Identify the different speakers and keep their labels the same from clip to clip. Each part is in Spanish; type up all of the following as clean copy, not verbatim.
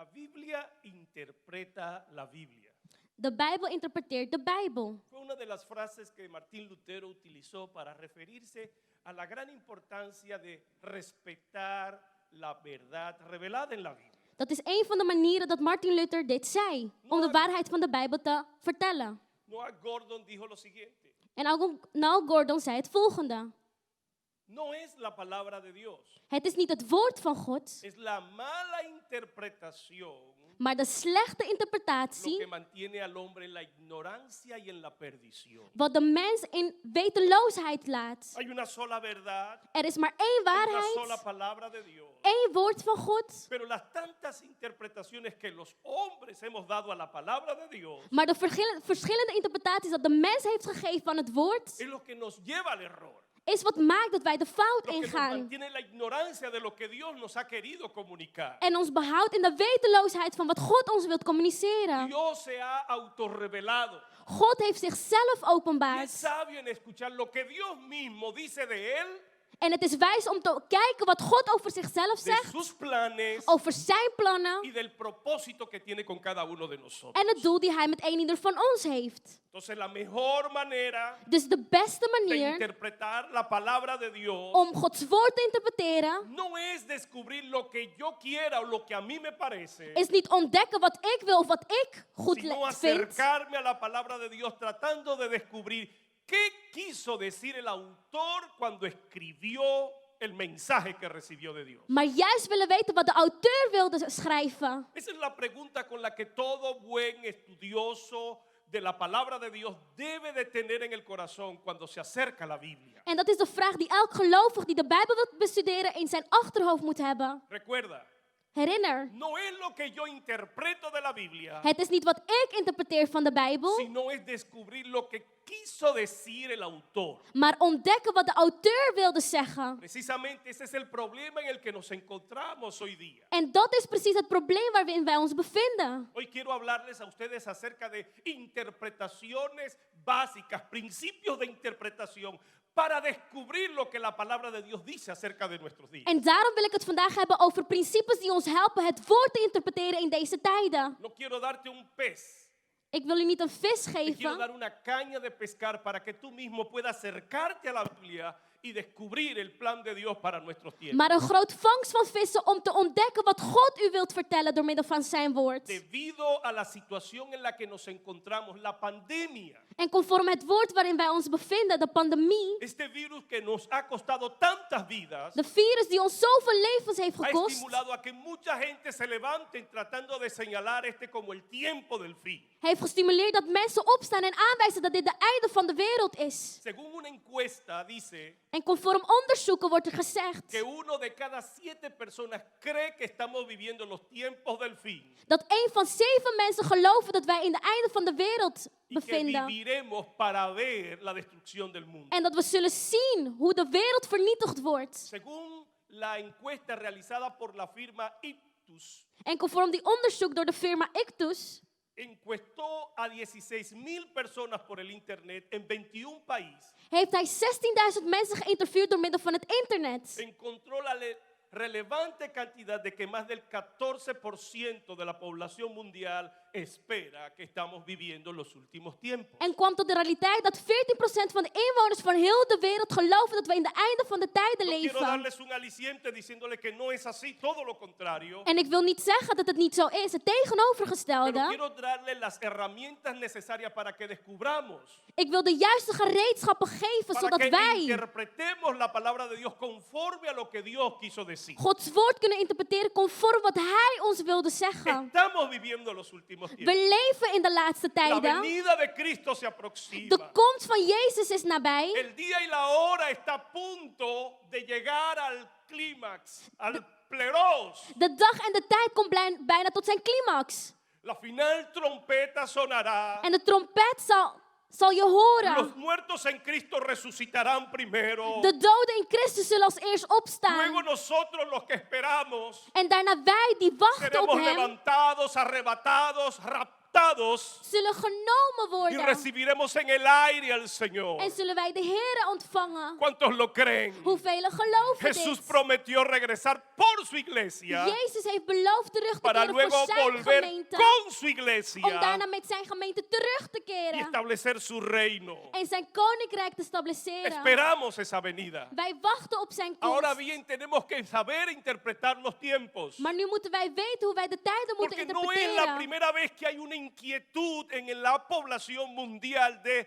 Speaker 1: La Biblia interpreta la Biblia.
Speaker 2: De Bijbel interpreteert de Bijbel.
Speaker 1: Fue una de las frases que Martín Lutero utilizó para referirse a la gran importancia de respetar la verdad revelada en la Biblia.
Speaker 2: Dat is een van de manieren dat Martin Luther dit zei. Om de waarheid van de Bijbel te vertellen.
Speaker 1: Noah Gordon dijo lo siguiente:
Speaker 2: En Noel Gordon zei het volgende.
Speaker 1: no es la palabra de Dios,
Speaker 2: Het is niet het woord van God,
Speaker 1: es la mala interpretación
Speaker 2: maar de slechte
Speaker 1: lo que
Speaker 2: interpretatie
Speaker 1: mantiene al hombre en la ignorancia y en la perdición.
Speaker 2: wat de mens in weteloosheid laat.
Speaker 1: Hay una sola verdad,
Speaker 2: Er is maar één
Speaker 1: hay una sola
Speaker 2: waarheid,
Speaker 1: palabra de Dios.
Speaker 2: één woord van God.
Speaker 1: Pero las tantas interpretaciones que los hombres hemos dado a la palabra de Dios
Speaker 2: Maar de verschillende interpretaties dat de mens heeft gegeven aan het woord,
Speaker 1: es lo que nos lleva al error,
Speaker 2: is wat maakt dat wij de fout
Speaker 1: lo que nos
Speaker 2: ingaan.
Speaker 1: mantiene en la ignorancia de lo que Dios nos ha querido comunicar.
Speaker 2: En ons behoudt in de weteloosheid van wat God ons wilt communiceren.
Speaker 1: Dios se ha autorrevelado
Speaker 2: God heeft zichzelf
Speaker 1: y es
Speaker 2: openbaard.
Speaker 1: sabio en escuchar lo que Dios mismo dice de él,
Speaker 2: En het is wijs om te kijken wat God over zichzelf
Speaker 1: de
Speaker 2: zegt,
Speaker 1: sus planes
Speaker 2: over zijn
Speaker 1: y
Speaker 2: plannen
Speaker 1: del propósito que tiene con cada uno de nosotros.
Speaker 2: en het doel die hij met een ieder van ons heeft.
Speaker 1: Entonces la mejor manera
Speaker 2: Dus de beste
Speaker 1: de
Speaker 2: manier
Speaker 1: interpretar la palabra de Dios
Speaker 2: om Gods woord te interpreteren
Speaker 1: no es descubrir lo que yo quiera o lo que a mí me parece,
Speaker 2: is niet ontdekken wat ik wil of wat ik goed
Speaker 1: sino
Speaker 2: vind,
Speaker 1: acercarme a la palabra de Dios tratando de descubrir qué quiso decir el autor cuando escribió el mensaje que recibió de Dios.
Speaker 2: maar juist willen weten wat de auteur wilde schrijven.
Speaker 1: Esa es la pregunta con la que todo buen estudioso de la palabra de Dios debe de tener en el corazón cuando se acerca a la Biblia.
Speaker 2: En dat is de vraag die elk gelovig die de Bijbel wil bestuderen in zijn achterhoofd moet hebben.
Speaker 1: Recuerda,
Speaker 2: Herinner,
Speaker 1: no es lo que yo interpreto de la Biblia,
Speaker 2: het is niet wat ik interpreteer van de Bijbel,
Speaker 1: sino es descubrir lo que quiso decir el autor.
Speaker 2: maar ontdekken wat de auteur wilde zeggen.
Speaker 1: Precisamente ese es el problema en el que nos encontramos hoy día.
Speaker 2: En dat is precies het probleem waarin wij ons bevinden.
Speaker 1: Hoy quiero hablarles a ustedes acerca de interpretaciones básicas, principios de interpretación para descubrir lo que la palabra de Dios dice acerca de nuestros días.
Speaker 2: En daarom wil ik het vandaag hebben over principes die ons helpen het woord te interpreteren in deze tijden.
Speaker 1: No quiero darte un pez,
Speaker 2: Ik wil u niet een vis
Speaker 1: te quiero
Speaker 2: geven,
Speaker 1: dar una caña de pescar para que tú mismo puedas acercarte a la Biblia y descubrir el plan de Dios para nuestros tiempos.
Speaker 2: maar een groot vangst van vissen om te ontdekken wat God u wilt vertellen door middel van zijn woord.
Speaker 1: Debido a la situación en la que nos encontramos, la pandemia,
Speaker 2: En conform het woord waarin wij ons bevinden, de pandemie,
Speaker 1: este virus que nos ha costado tantas vidas,
Speaker 2: de virus die ons zoveel levens heeft
Speaker 1: ha
Speaker 2: gekost,
Speaker 1: estimulado a que mucha gente se levante tratando de señalar este como el tiempo del fin.
Speaker 2: heeft gestimuleerd dat mensen opstaan en aanwijzen dat dit de einde van de wereld is.
Speaker 1: Según una encuesta dice
Speaker 2: En conform onderzoeken wordt er gezegd
Speaker 1: que 1 de cada 7 personas cree que estamos viviendo los tiempos del fin
Speaker 2: dat 1 van 7 mensen geloven dat wij in de einde van de wereld
Speaker 1: y que
Speaker 2: bevinden.
Speaker 1: viviremos para ver la destrucción del mundo.
Speaker 2: En dat we zullen zien hoe de wereld vernietigd wordt.
Speaker 1: Según la encuesta realizada por la firma Iptus,
Speaker 2: En conform die onderzoek door de firma Ictus
Speaker 1: encuestó a 16.000 personas por el internet en 21 países.
Speaker 2: heeft hij 16.000 mensen geïnterviewd door middel van het internet.
Speaker 1: Encontró la relevante cantidad de que más del 14% de la población mundial espera que estamos viviendo los últimos tiempos.
Speaker 2: En kwam tot de realiteit dat 14% van de inwoners van heel de wereld geloven dat we in de einde van de tijden
Speaker 1: No quiero
Speaker 2: leven.
Speaker 1: darles un aliciente diciéndole que no es así, todo lo contrario.
Speaker 2: En ik wil niet zeggen dat het niet zo is, het
Speaker 1: Pero
Speaker 2: tegenovergestelde.
Speaker 1: quiero darle las herramientas necesarias para que descubramos,
Speaker 2: Ik wil de juiste gereedschappen geven
Speaker 1: para
Speaker 2: zodat
Speaker 1: que
Speaker 2: wij
Speaker 1: interpretemos la palabra de Dios conforme a lo que Dios quiso decir.
Speaker 2: Gods woord kunnen interpreteren conform wat Hij ons wilde zeggen.
Speaker 1: Estamos viviendo los últimos
Speaker 2: We
Speaker 1: tiempos.
Speaker 2: leven in de laatste
Speaker 1: La
Speaker 2: tijden.
Speaker 1: venida de Cristo se
Speaker 2: De
Speaker 1: aproxima.
Speaker 2: komst van Jezus is nabij.
Speaker 1: El día y la hora está a punto de llegar al clímax, al pleros.
Speaker 2: De dag en de tijd komt bijna tot zijn climax.
Speaker 1: La final trompeta sonará.
Speaker 2: En de trompet zal je
Speaker 1: Los
Speaker 2: horen.
Speaker 1: muertos en Cristo resucitarán primero.
Speaker 2: De doden in Christus zullen als eerst
Speaker 1: Luego
Speaker 2: opstaan.
Speaker 1: nosotros los que esperamos
Speaker 2: En daarna wij die wachten op
Speaker 1: seremos
Speaker 2: Hem
Speaker 1: levantados, arrebatados, arrebatados
Speaker 2: zullen genomen
Speaker 1: y
Speaker 2: worden.
Speaker 1: recibiremos en el aire al Señor.
Speaker 2: En zullen wij de Heere ontvangen.
Speaker 1: ¿Cuántos lo creen?
Speaker 2: Hoeveel geloven
Speaker 1: Jesús
Speaker 2: dit?
Speaker 1: prometió regresar por su iglesia
Speaker 2: Jezus heeft beloofd terug te
Speaker 1: para
Speaker 2: keren voor
Speaker 1: luego
Speaker 2: zijn
Speaker 1: volver
Speaker 2: gemeente.
Speaker 1: con su
Speaker 2: Om
Speaker 1: iglesia
Speaker 2: daarna met zijn gemeente terug te
Speaker 1: y
Speaker 2: keren.
Speaker 1: establecer su reino.
Speaker 2: En zijn koninkrijk te stabiliseren.
Speaker 1: Esperamos esa venida.
Speaker 2: Wij wachten op zijn
Speaker 1: Ahora
Speaker 2: komst.
Speaker 1: bien, tenemos que saber interpretar los tiempos.
Speaker 2: Maar nu moeten wij weten hoe wij de tijden moeten
Speaker 1: Porque no es la
Speaker 2: interpreteren.
Speaker 1: primera vez que hay una inquietud en la población mundial del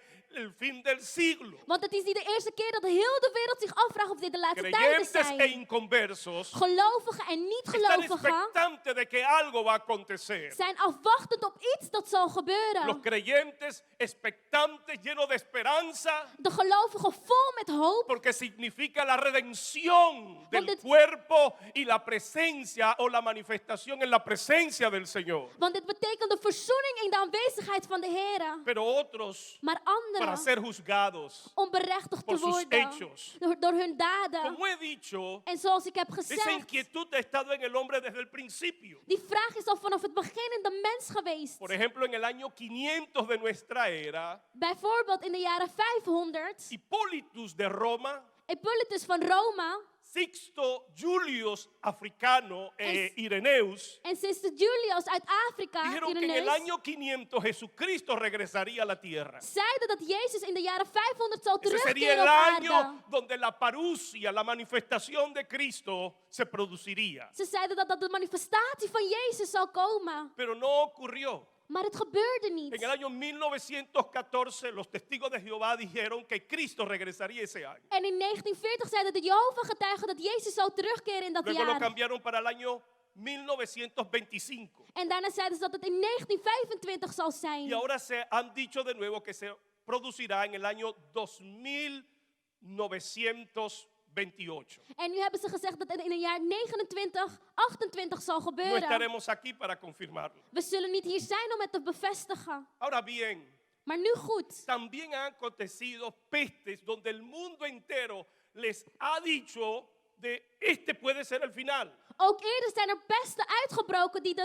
Speaker 1: fin del siglo.
Speaker 2: Want het is niet de eerste keer dat heel de wereld zich afvraagt of dit de laatste tijden
Speaker 1: Creyentes e
Speaker 2: zijn.
Speaker 1: inconversos
Speaker 2: Gelovigen en
Speaker 1: están
Speaker 2: niet-gelovigen
Speaker 1: expectantes de que algo va a acontecer.
Speaker 2: zijn afwachtend op iets dat zal
Speaker 1: Los
Speaker 2: gebeuren.
Speaker 1: creyentes expectantes, llenos de esperanza,
Speaker 2: De gelovigen vol met hoop.
Speaker 1: porque significa la redención del
Speaker 2: Want dit-
Speaker 1: cuerpo y la presencia o la manifestación en la presencia del Señor.
Speaker 2: Want dit betekent de verzoening in de aanwezigheid van de Heer.
Speaker 1: Pero otros
Speaker 2: Maar
Speaker 1: para
Speaker 2: anderen
Speaker 1: ser juzgados
Speaker 2: om berechtigd
Speaker 1: por
Speaker 2: te
Speaker 1: sus
Speaker 2: worden
Speaker 1: hechos.
Speaker 2: door hun daden.
Speaker 1: Como he dicho,
Speaker 2: En zoals ik heb
Speaker 1: esa
Speaker 2: gezegd,
Speaker 1: inquietud ha estado en el hombre desde el principio.
Speaker 2: die vraag is al vanaf het begin in de mens geweest.
Speaker 1: Por ejemplo, en el año 500 de nuestra era,
Speaker 2: Bijvoorbeeld in de jaren 500,
Speaker 1: Hipólitus de Roma,
Speaker 2: Hippolytus van Rome
Speaker 1: Sixto Julius Africano e Ireneus
Speaker 2: en Sister Julius uit Afrika,
Speaker 1: dijeron que en el
Speaker 2: Irenaeus,
Speaker 1: año 500 Jesucristo regresaría a la tierra.
Speaker 2: zeiden dat Jezus in de jaren 500 zal
Speaker 1: Ese sería
Speaker 2: terugkeren
Speaker 1: el
Speaker 2: op
Speaker 1: año
Speaker 2: aarde.
Speaker 1: donde la parusia, la manifestación de Cristo, se produciría.
Speaker 2: Ze zeiden dat de manifestatie van Jezus zal komen.
Speaker 1: Pero no ocurrió.
Speaker 2: Maar het gebeurde
Speaker 1: En
Speaker 2: niet.
Speaker 1: el año 1914, los testigos de Jehová dijeron que Cristo regresaría ese año.
Speaker 2: En in 1940 zeiden de Jehovah-getuigen dat Jezus zou terugkeren in dat
Speaker 1: Luego lo
Speaker 2: jaar.
Speaker 1: cambiaron para el año 1925.
Speaker 2: En daarna zeiden ze dat het in 1925 zal
Speaker 1: Y
Speaker 2: zijn.
Speaker 1: ahora se han dicho de nuevo que se producirá en el año 2928.
Speaker 2: En nu hebben ze gezegd dat het in het jaar 2928 zal
Speaker 1: No
Speaker 2: gebeuren.
Speaker 1: estaremos aquí para confirmarlo.
Speaker 2: We zullen niet hier zijn om het te bevestigen.
Speaker 1: Ahora bien,
Speaker 2: Maar nu goed.
Speaker 1: también han acontecido pestes donde el mundo entero les ha dicho de este puede ser el final.
Speaker 2: Ook eerder zijn er pesten uitgebroken die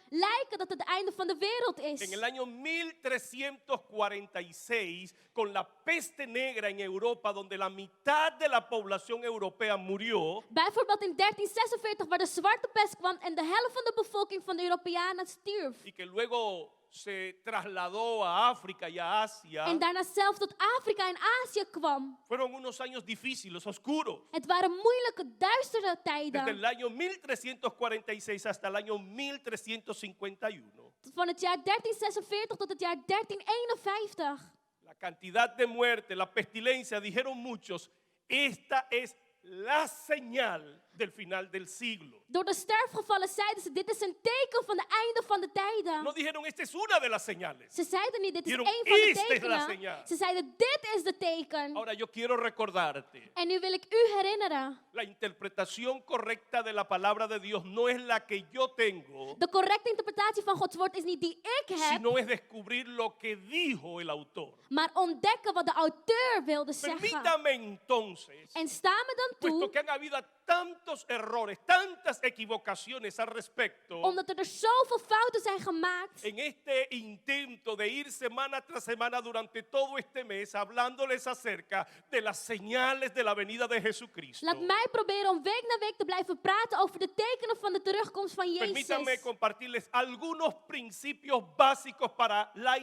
Speaker 2: lijken dat het het einde van de wereld is.
Speaker 1: En el año 1346, con la peste negra en Europa, donde la mitad de la población europea murió,
Speaker 2: Bijvoorbeeld in 1346 waar de zwarte pest kwam en de helft van de bevolking van de Europeanen stierf.
Speaker 1: y que luego se trasladó a África y a Asia,
Speaker 2: En daarna zelfs tot Afrika en Azië kwam.
Speaker 1: fueron unos años difíciles, oscuros.
Speaker 2: Het waren moeilijke, duistere
Speaker 1: Desde el
Speaker 2: tijden.
Speaker 1: año 1346 hasta el año 1351.
Speaker 2: Van het jaar 1346 tot het jaar 1351.
Speaker 1: La cantidad de muerte, la pestilencia, dijeron muchos, esta es la señal del final del siglo.
Speaker 2: Door de sterfgevallen zeiden ze, dit is een teken van het einde van de tijden.
Speaker 1: No dijeron, esta es una de las señales.
Speaker 2: Ze zeiden niet, dit is
Speaker 1: Dijeron,
Speaker 2: één van de
Speaker 1: "Esta es la
Speaker 2: tekenen.
Speaker 1: señal."
Speaker 2: Ze zeiden, dit is de teken.
Speaker 1: Ahora yo quiero recordarte,
Speaker 2: En nu wil ik u herinneren.
Speaker 1: la interpretación correcta de la palabra de Dios no es la que yo tengo,
Speaker 2: De correcte interpretatie van Gods woord is niet die ik heb,
Speaker 1: sino es descubrir lo que dijo el autor.
Speaker 2: maar ontdekken wat de auteur wilde zeggen.
Speaker 1: Permítame entonces,
Speaker 2: En sta me dan
Speaker 1: puesto
Speaker 2: toe,
Speaker 1: que han habido tantos errores, tantas equivocaciones al respecto,
Speaker 2: omdat er zoveel fouten zijn gemaakt,
Speaker 1: en este intento de ir semana tras semana durante todo este mes hablándoles acerca de las señales de la venida de Jesucristo.
Speaker 2: laat mij proberen om week na week te blijven praten over de tekenen van de terugkomst van
Speaker 1: Permítanme
Speaker 2: Jezus.
Speaker 1: compartirles algunos principios básicos para la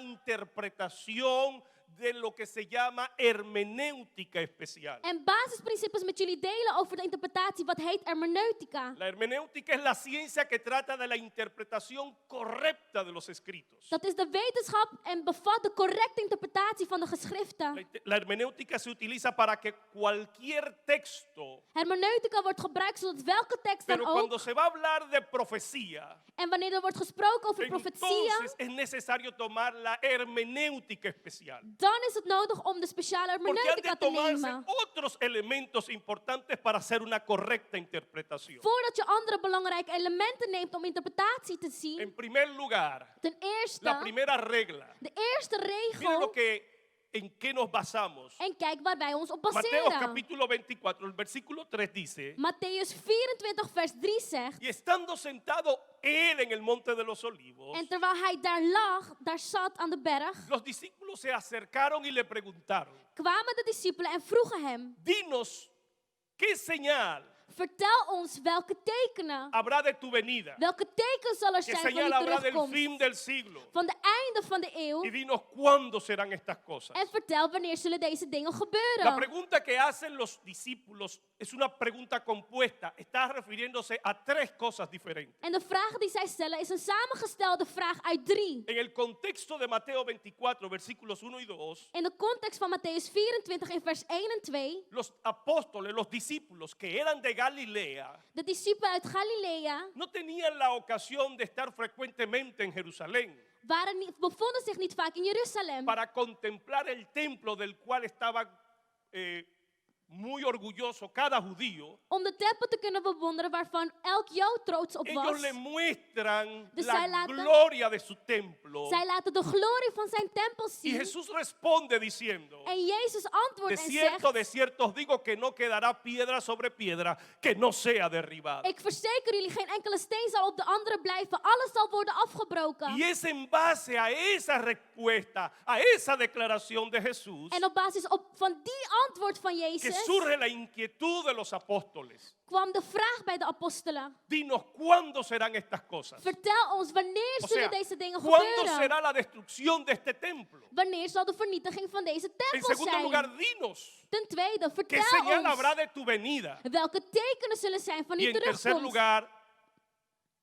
Speaker 1: interpretación de lo que se llama hermenéutica especial.
Speaker 2: En basisprincipes met jullie delen over de interpretatie wat heet hermeneutica.
Speaker 1: La hermenéutica es la ciencia que trata de la interpretación correcta de los escritos.
Speaker 2: Dat is de wetenschap en bevat de correcte interpretatie van de geschriften.
Speaker 1: La hermenéutica se utiliza para que cualquier texto,
Speaker 2: Hermeneutica wordt gebruikt zodat welke tekst dan
Speaker 1: pero
Speaker 2: ook,
Speaker 1: cuando se va a hablar de profecía,
Speaker 2: en wanneer er wordt gesproken over profetieën,
Speaker 1: entonces es necesario tomar la hermenéutica especial.
Speaker 2: dan is het nodig om de speciale
Speaker 1: Porque han
Speaker 2: hermeneutica
Speaker 1: de
Speaker 2: te
Speaker 1: tomarse
Speaker 2: nemen.
Speaker 1: otros elementos importantes para hacer una correcta interpretación.
Speaker 2: Voordat je andere belangrijke elementen neemt om interpretatie te zien,
Speaker 1: En primer lugar,
Speaker 2: ten eerste,
Speaker 1: la primera regla.
Speaker 2: de eerste
Speaker 1: Miren lo
Speaker 2: regel,
Speaker 1: que en qué nos basamos.
Speaker 2: En kijk waar wij ons op
Speaker 1: Mateo
Speaker 2: baseren.
Speaker 1: capítulo 24, el versículo 3 dice:
Speaker 2: Matthäus 24 vers 3 zegt.
Speaker 1: y estando sentado él en el monte de los olivos,
Speaker 2: En terwijl hij daar lag, daar zat aan de berg,
Speaker 1: los discípulos se acercaron y le preguntaron:
Speaker 2: kwamen de discipelen en vroegen hem:
Speaker 1: dinos, ¿qué señal
Speaker 2: vertel ons welke tekenen,
Speaker 1: habrá de tu venida?
Speaker 2: welke teken zal er
Speaker 1: ¿Qué
Speaker 2: zijn van
Speaker 1: señal
Speaker 2: uw
Speaker 1: habrá del
Speaker 2: terugkomst,
Speaker 1: fin del siglo?
Speaker 2: van de einde van de eeuw,
Speaker 1: Y dinos cuándo serán estas cosas.
Speaker 2: en vertel wanneer zullen deze dingen
Speaker 1: La
Speaker 2: gebeuren.
Speaker 1: pregunta que hacen los discípulos es una pregunta compuesta. Está refiriéndose a tres cosas diferentes.
Speaker 2: En de vraag die zij stellen is een samengestelde vraag uit 3.
Speaker 1: En el contexto de Mateo 24, versículos 1 y 2,
Speaker 2: In de context van Matthäus 24 in vers 1 en 2,
Speaker 1: los apóstoles, los discípulos que eran de Galilea,
Speaker 2: de discipelen uit Galilea
Speaker 1: no tenían la ocasión de estar frecuentemente en Jerusalén
Speaker 2: bevonden zich niet vaak in Jeruzalem
Speaker 1: para contemplar el templo del cual estaba muy orgulloso cada judío.
Speaker 2: om de tempel te kunnen bewonderen waarvan elk Jood trots op
Speaker 1: Ellos
Speaker 2: was.
Speaker 1: le muestran
Speaker 2: Dus
Speaker 1: la
Speaker 2: zij laten-
Speaker 1: gloria de su templo.
Speaker 2: Zij laten de glorie van zijn tempel
Speaker 1: Y
Speaker 2: zien.
Speaker 1: Jesús responde diciendo:
Speaker 2: En Jezus antwoordt en
Speaker 1: de
Speaker 2: zegt:
Speaker 1: cierto os digo que no quedará piedra sobre piedra que no sea derribada.
Speaker 2: ik verzeker jullie, geen enkele steen zal op de andere blijven. Alles zal worden afgebroken.
Speaker 1: Y es en base a esa respuesta, a esa declaración de Jesús,
Speaker 2: En op basis van die antwoord van
Speaker 1: que
Speaker 2: Jezus
Speaker 1: surge la inquietud de los apóstoles.
Speaker 2: kwam de vraag bij de apostelen.
Speaker 1: Dinos cuándo serán estas cosas.
Speaker 2: Vertel ons, wanneer
Speaker 1: O
Speaker 2: zullen
Speaker 1: sea,
Speaker 2: deze dingen
Speaker 1: ¿cuándo
Speaker 2: gebeuren?
Speaker 1: será la destrucción de este templo?
Speaker 2: Wanneer zal de vernietiging van deze
Speaker 1: En
Speaker 2: tempel
Speaker 1: segundo
Speaker 2: zijn?
Speaker 1: lugar, dinos
Speaker 2: Ten tweede,
Speaker 1: qué
Speaker 2: vertel
Speaker 1: señal
Speaker 2: ons
Speaker 1: habrá de tu venida.
Speaker 2: welke tekenen zullen zijn van
Speaker 1: Y
Speaker 2: uw
Speaker 1: en tercer
Speaker 2: terugkomst.
Speaker 1: lugar,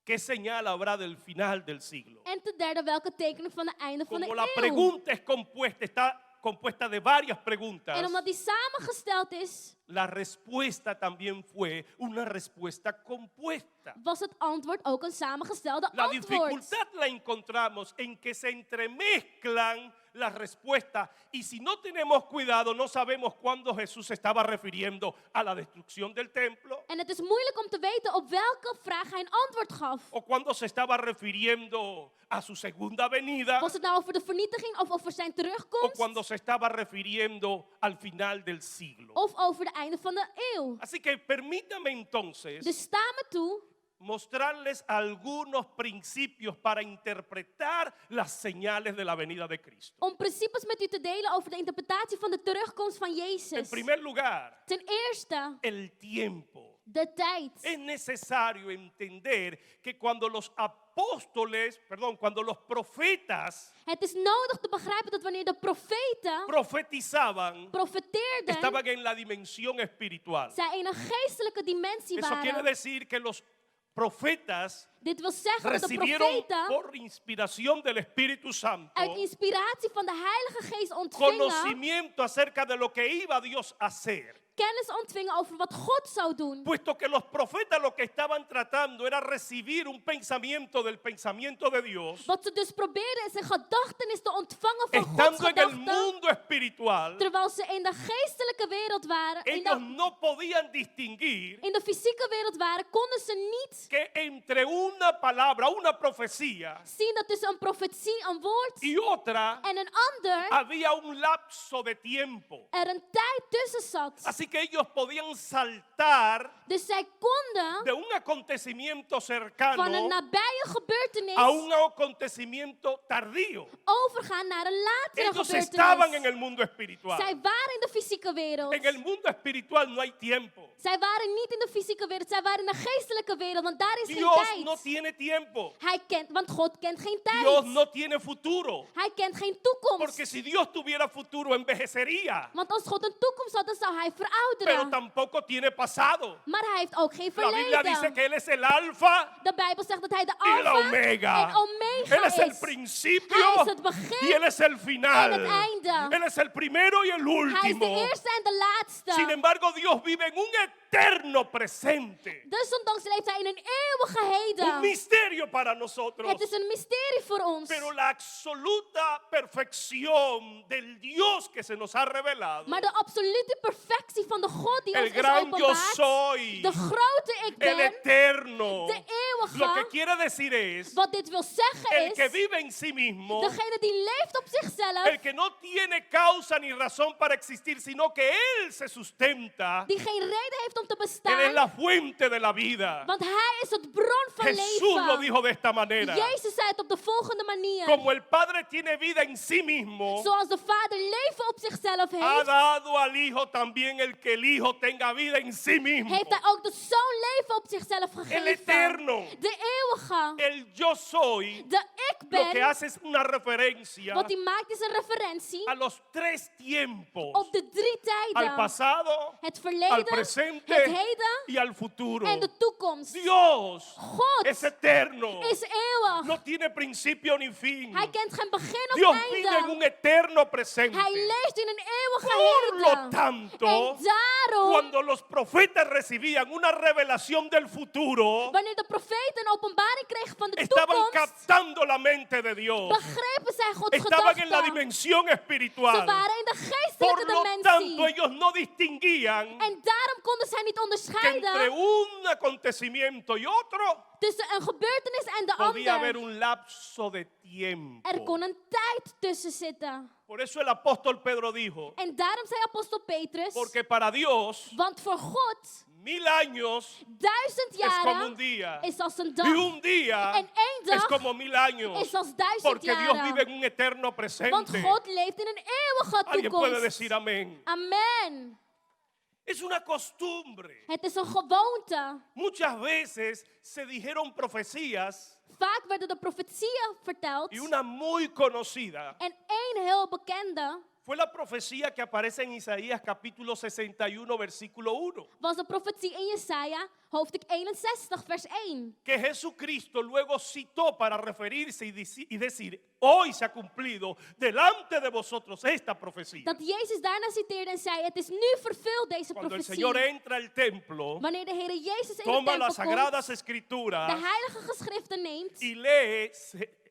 Speaker 1: qué señal habrá del final del siglo.
Speaker 2: En ten derde, welke tekenen van het einde van de
Speaker 1: Como la
Speaker 2: eeuw.
Speaker 1: pregunta es compuesta, está compuesta de varias preguntas,
Speaker 2: En omdat die samengesteld is,
Speaker 1: la respuesta también fue una respuesta compuesta.
Speaker 2: was het antwoord ook een samengestelde
Speaker 1: La
Speaker 2: antwoord.
Speaker 1: dificultad la encontramos en que se entremezclan las respuestas y si no tenemos cuidado no sabemos cuándo Jesús se estaba refiriendo a la destrucción del templo
Speaker 2: En het is moeilijk om te weten op welke vraag hij een antwoord gaf.
Speaker 1: o cuándo se estaba refiriendo a su segunda venida
Speaker 2: Was het nou over de vernietiging of over zijn
Speaker 1: o
Speaker 2: terugkomst?
Speaker 1: cuando se estaba refiriendo al final del siglo.
Speaker 2: Of over het einde van de eeuw?
Speaker 1: Así que permítame entonces
Speaker 2: Dus sta me toe
Speaker 1: mostrarles algunos principios para interpretar las señales de la venida de Cristo.
Speaker 2: om principes met u te delen over de interpretatie van de terugkomst van
Speaker 1: En
Speaker 2: Jezus.
Speaker 1: primer lugar,
Speaker 2: Ten eerste,
Speaker 1: el tiempo.
Speaker 2: de tijd.
Speaker 1: Es necesario entender que cuando los apóstoles, cuando los profetas
Speaker 2: Het is nodig te begrijpen dat wanneer de profeten
Speaker 1: profetizaban,
Speaker 2: profeteerden,
Speaker 1: estaban en la dimensión espiritual.
Speaker 2: zij in een geestelijke dimensie
Speaker 1: Eso quiere
Speaker 2: waren.
Speaker 1: decir que los profetas
Speaker 2: Dit wil zeggen dat de
Speaker 1: recibieron
Speaker 2: profeten
Speaker 1: por inspiración del Espíritu Santo
Speaker 2: uit inspiratie van de Heilige Geest ontvingen,
Speaker 1: conocimiento acerca de lo que iba Dios a hacer.
Speaker 2: kennis ontvingen over wat God zou doen.
Speaker 1: Puesto que los profetas lo que estaban tratando era recibir un pensamiento del pensamiento de Dios,
Speaker 2: Wat ze dus probeerden is een gedachtenis te ontvangen van Gods
Speaker 1: estando en el
Speaker 2: gedachten,
Speaker 1: mundo espiritual,
Speaker 2: terwijl ze in de geestelijke wereld waren,
Speaker 1: ellos no podían distinguir
Speaker 2: in de fysieke wereld waren, konden ze niet
Speaker 1: que entre una palabra, una profecía
Speaker 2: zien dat tussen een profetie, een woord
Speaker 1: y otra
Speaker 2: en een ander
Speaker 1: había un lapso de tiempo.
Speaker 2: er een tijd tussen zat.
Speaker 1: Así que ellos podían saltar
Speaker 2: Dus zij konden
Speaker 1: de un acontecimiento
Speaker 2: van een
Speaker 1: cercano
Speaker 2: nabije gebeurtenis
Speaker 1: a un acontecimiento tardío.
Speaker 2: overgaan naar een latere
Speaker 1: Ellos estaban en
Speaker 2: gebeurtenis.
Speaker 1: el mundo espiritual.
Speaker 2: Zij waren in de fysieke wereld.
Speaker 1: En el mundo espiritual no hay tiempo.
Speaker 2: Zij waren niet in de fysieke wereld, zij waren in de geestelijke wereld, want daar is geen
Speaker 1: Dios
Speaker 2: tijd.
Speaker 1: no tiene tiempo.
Speaker 2: Want God kent geen tijd.
Speaker 1: Dios no tiene futuro.
Speaker 2: Hij kent geen toekomst.
Speaker 1: Porque si Dios tuviera futuro, envejecería.
Speaker 2: Want als God een toekomst had, dan zou hij
Speaker 1: Pero
Speaker 2: verouderen.
Speaker 1: tampoco tiene pasado.
Speaker 2: Maar hij heeft ook geen
Speaker 1: La Biblia dice
Speaker 2: verleden.
Speaker 1: que Él es el alfa
Speaker 2: De Bijbel zegt dat hij de
Speaker 1: y la
Speaker 2: alfa
Speaker 1: omega.
Speaker 2: en omega
Speaker 1: Él es el
Speaker 2: is.
Speaker 1: principio
Speaker 2: Hij is het begin
Speaker 1: y Él es el final.
Speaker 2: en het einde.
Speaker 1: Él es el primero y el
Speaker 2: Hij is de
Speaker 1: último.
Speaker 2: eerste en de laatste.
Speaker 1: Sin embargo, Dios vive en un eterno presente.
Speaker 2: Desondanks leeft hij in een eeuwige
Speaker 1: Un
Speaker 2: heden.
Speaker 1: misterio para nosotros.
Speaker 2: Het is een mysterie voor ons.
Speaker 1: Pero la absoluta perfección del Dios que se nos ha revelado,
Speaker 2: Maar de absolute perfectie van de God die
Speaker 1: el
Speaker 2: ons is
Speaker 1: gran yo
Speaker 2: openbaard,
Speaker 1: soy,
Speaker 2: de grote ik
Speaker 1: el
Speaker 2: ben,
Speaker 1: eterno,
Speaker 2: de
Speaker 1: Lo que
Speaker 2: eeuwige,
Speaker 1: quiere decir es,
Speaker 2: wat dit wil zeggen
Speaker 1: el que
Speaker 2: is,
Speaker 1: vive en sí mismo,
Speaker 2: degene die leeft op zichzelf,
Speaker 1: el que no tiene causa ni razón para existir, sino que Él se sustenta,
Speaker 2: die geen reden heeft om te
Speaker 1: Él es
Speaker 2: bestaan,
Speaker 1: la fuente de la vida.
Speaker 2: want hij is het bron van
Speaker 1: Jesús lo
Speaker 2: leven.
Speaker 1: dijo de esta manera.
Speaker 2: Jezus zei het op de volgende manier.
Speaker 1: Como el Padre tiene vida en sí mismo,
Speaker 2: Zoals de Vader leven op zichzelf
Speaker 1: ha
Speaker 2: heeft,
Speaker 1: dado al Hijo también el que el Hijo tenga vida en sí mismo.
Speaker 2: heeft hij ook de Zoon leven op zichzelf
Speaker 1: El
Speaker 2: gegeven.
Speaker 1: eterno,
Speaker 2: De eeuwige,
Speaker 1: el yo soy,
Speaker 2: de ik
Speaker 1: lo que
Speaker 2: ben.
Speaker 1: hace es una referencia
Speaker 2: Wat hij maakt is een referentie
Speaker 1: a los tres tiempos,
Speaker 2: op de drie
Speaker 1: al
Speaker 2: tijden.
Speaker 1: pasado,
Speaker 2: Het
Speaker 1: al
Speaker 2: verleden,
Speaker 1: presente
Speaker 2: het heden
Speaker 1: y al futuro.
Speaker 2: en de toekomst.
Speaker 1: Dios
Speaker 2: God
Speaker 1: es eterno,
Speaker 2: is eeuwig.
Speaker 1: no tiene principio ni fin.
Speaker 2: Hij kent geen begin of
Speaker 1: Dios vive en
Speaker 2: einde.
Speaker 1: un eterno presente.
Speaker 2: Hij leeft in een eeuwige
Speaker 1: Por lo
Speaker 2: heden.
Speaker 1: tanto,
Speaker 2: En daarom,
Speaker 1: cuando los profetas recibían una revelación del futuro,
Speaker 2: wanneer de profeten een openbaring kregen van de
Speaker 1: estaban
Speaker 2: toekomst,
Speaker 1: captando la mente de Dios.
Speaker 2: begrepen zij Gods
Speaker 1: Estaban en la
Speaker 2: gedachten.
Speaker 1: dimensión
Speaker 2: Ze
Speaker 1: espiritual.
Speaker 2: waren in de
Speaker 1: Por
Speaker 2: geestelijke
Speaker 1: lo tanto,
Speaker 2: dimensie.
Speaker 1: ellos no distinguían
Speaker 2: En daarom konden zij niet
Speaker 1: que entre
Speaker 2: onderscheiden
Speaker 1: un acontecimiento y otro
Speaker 2: tussen een gebeurtenis en de
Speaker 1: podía haber
Speaker 2: ander.
Speaker 1: un lapso de tiempo.
Speaker 2: Er kon een tijd tussen zitten.
Speaker 1: Por eso el apóstol Pedro dijo,
Speaker 2: En daarom zei apostel Petrus,
Speaker 1: porque para Dios
Speaker 2: want voor God
Speaker 1: 1000 años
Speaker 2: 1000
Speaker 1: es como un
Speaker 2: jaren
Speaker 1: día.
Speaker 2: is als een
Speaker 1: Y
Speaker 2: dag.
Speaker 1: un día
Speaker 2: En één
Speaker 1: es
Speaker 2: dag
Speaker 1: como 1000 años.
Speaker 2: is als 1000
Speaker 1: Porque Dios vive
Speaker 2: jaren.
Speaker 1: en un eterno
Speaker 2: Want
Speaker 1: presente.
Speaker 2: God leeft in een eeuwige
Speaker 1: Alguien puede
Speaker 2: toekomst.
Speaker 1: decir amén.
Speaker 2: Amen.
Speaker 1: Es una costumbre.
Speaker 2: Het is een gewoonte.
Speaker 1: Muchas veces se dijeron profecías
Speaker 2: Vaak werden de profetieën verteld.
Speaker 1: y una muy conocida
Speaker 2: En één heel bekende
Speaker 1: fue la profecía que aparece en Isaías capítulo 61 versículo 1.
Speaker 2: was de profetie in Jesaja, hoofdstuk 61, vers 1.
Speaker 1: Que Jesucristo luego citó para referirse y decir, hoy se ha cumplido delante de vosotros esta profecía.
Speaker 2: Dat Jezus daarna citeerde en zei, het is nu vervuld deze
Speaker 1: Cuando el
Speaker 2: profetie.
Speaker 1: Señor entra al templo,
Speaker 2: Wanneer de Heer Jezus in de
Speaker 1: toma
Speaker 2: tempel
Speaker 1: las sagradas
Speaker 2: komt,
Speaker 1: escrituras
Speaker 2: de heilige geschriften neemt
Speaker 1: y lee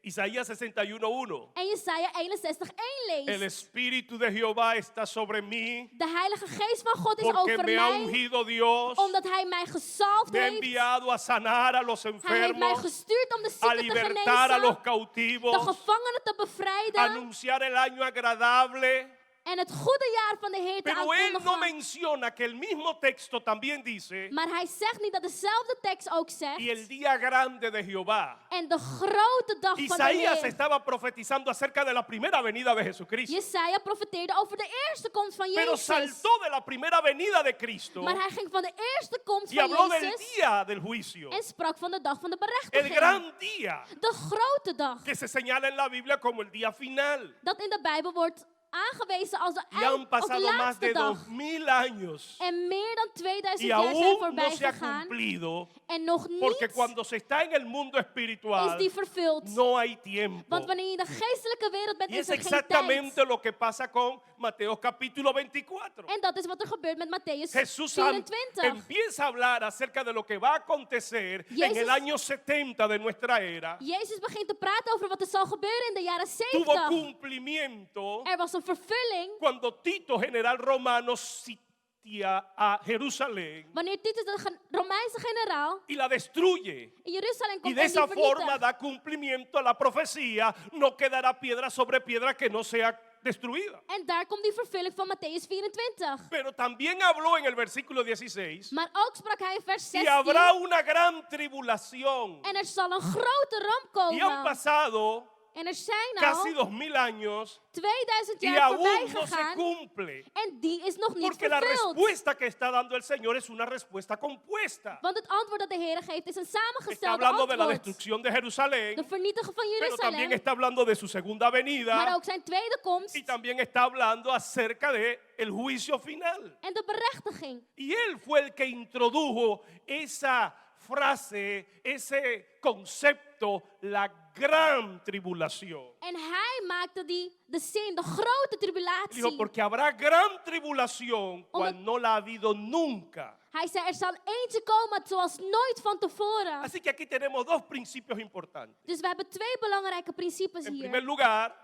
Speaker 1: Isaías 61:1.
Speaker 2: en Jesaja 61, 1
Speaker 1: El
Speaker 2: leest.
Speaker 1: Espíritu de Jehová está sobre mí
Speaker 2: De heilige geest van God is
Speaker 1: porque
Speaker 2: over
Speaker 1: me ha
Speaker 2: mij,
Speaker 1: ungido Dios,
Speaker 2: omdat hij mij gezalfd
Speaker 1: me ha
Speaker 2: heeft.
Speaker 1: enviado a sanar a los
Speaker 2: Hij heeft mij
Speaker 1: enfermos,
Speaker 2: gestuurd om de
Speaker 1: a
Speaker 2: zieken te
Speaker 1: libertar a los
Speaker 2: genezen, de
Speaker 1: cautivos,
Speaker 2: gevangenen te
Speaker 1: a
Speaker 2: bevrijden
Speaker 1: anunciar el año agradable.
Speaker 2: en het goede jaar van de Heer te
Speaker 1: Pero él no
Speaker 2: aankondigen.
Speaker 1: menciona que el mismo texto también dice,
Speaker 2: Maar hij zegt niet dat dezelfde tekst ook zegt.
Speaker 1: y el día grande de Jehová.
Speaker 2: En de grote dag van de
Speaker 1: Isaías
Speaker 2: Heer.
Speaker 1: estaba profetizando acerca de la primera venida de Jesucristo.
Speaker 2: Jesaja profeteerde over de eerste komst van
Speaker 1: Pero
Speaker 2: Jezus.
Speaker 1: saltó de la primera venida de Cristo
Speaker 2: Maar hij ging van de eerste komst
Speaker 1: y
Speaker 2: van
Speaker 1: habló del
Speaker 2: Jezus
Speaker 1: día del juicio.
Speaker 2: en sprak van de dag van de
Speaker 1: El
Speaker 2: berechtiging.
Speaker 1: gran día
Speaker 2: De grote dag.
Speaker 1: que se señala en la Biblia como el día final.
Speaker 2: Dat in de Bijbel wordt aangewezen als de,
Speaker 1: Y han
Speaker 2: als de
Speaker 1: pasado más
Speaker 2: laatste
Speaker 1: de
Speaker 2: dag.
Speaker 1: 2000 años
Speaker 2: En meer dan 2000
Speaker 1: y
Speaker 2: jaar zijn
Speaker 1: aún
Speaker 2: voorbij
Speaker 1: no se ha
Speaker 2: gegaan.
Speaker 1: cumplido,
Speaker 2: En nog
Speaker 1: porque
Speaker 2: niet
Speaker 1: cuando se está en el mundo
Speaker 2: is
Speaker 1: espiritual
Speaker 2: die vervuld.
Speaker 1: no hay tiempo.
Speaker 2: Want wanneer je in de geestelijke wereld bent,
Speaker 1: Y
Speaker 2: is
Speaker 1: es
Speaker 2: er geen
Speaker 1: exactamente
Speaker 2: tijd.
Speaker 1: lo que pasa con Mateo capítulo 24.
Speaker 2: En dat is wat er gebeurt met Matthäus
Speaker 1: Jesús
Speaker 2: 24.
Speaker 1: empieza a hablar acerca de lo que va a acontecer en
Speaker 2: Jezus-
Speaker 1: el año 70 de nuestra era.
Speaker 2: Jezus begint te praten over wat er zal gebeuren in de jaren
Speaker 1: Tuvo
Speaker 2: 70.
Speaker 1: cumplimiento
Speaker 2: Er was een vervulling
Speaker 1: cuando Tito, general romano, sitia a Jerusalén
Speaker 2: wanneer Titus, de Romeinse generaal,
Speaker 1: y la destruye.
Speaker 2: in Jeruzalem
Speaker 1: Y
Speaker 2: komt
Speaker 1: de
Speaker 2: en die
Speaker 1: esa forma
Speaker 2: vernietigt.
Speaker 1: da cumplimiento a la profecía, no quedará piedra sobre piedra que no sea destruida.
Speaker 2: En daar komt die vervulling van Matthäus 24.
Speaker 1: Pero también habló en el versículo 16,
Speaker 2: Maar ook sprak hij in vers
Speaker 1: y
Speaker 2: 16.
Speaker 1: habrá una gran tribulación.
Speaker 2: En er zal een grote ramp
Speaker 1: Y han
Speaker 2: komen.
Speaker 1: pasado
Speaker 2: En er zijn
Speaker 1: casi
Speaker 2: al
Speaker 1: 2000 años
Speaker 2: 2000
Speaker 1: y
Speaker 2: jaar voorbij
Speaker 1: aún no se
Speaker 2: gegaan.
Speaker 1: cumple.
Speaker 2: En die is nog niet
Speaker 1: Porque la
Speaker 2: vervuld.
Speaker 1: respuesta que está dando el Señor es una respuesta compuesta.
Speaker 2: Want het antwoord dat de Heer geeft is een
Speaker 1: Está
Speaker 2: samengestelde
Speaker 1: hablando de la
Speaker 2: antwoord.
Speaker 1: destrucción de Jerusalén,
Speaker 2: De vernietigen van
Speaker 1: pero también
Speaker 2: Jeruzalem.
Speaker 1: está hablando de su segunda
Speaker 2: Maar
Speaker 1: venida
Speaker 2: ook zijn tweede komst.
Speaker 1: y también está hablando acerca de el juicio final.
Speaker 2: En de berechtiging.
Speaker 1: Y él fue el que introdujo esa frase, ese concepto, la gran tribulación.
Speaker 2: En hij maakte de zin, de grote tribulatie.
Speaker 1: Dijo, porque habrá gran tribulación cual no la ha habido nunca.
Speaker 2: Hij zei, er zal eentje komen zoals nooit van tevoren.
Speaker 1: Así que aquí tenemos dos principios importantes.
Speaker 2: Dus we hebben twee belangrijke principes
Speaker 1: En primer
Speaker 2: hier.
Speaker 1: lugar,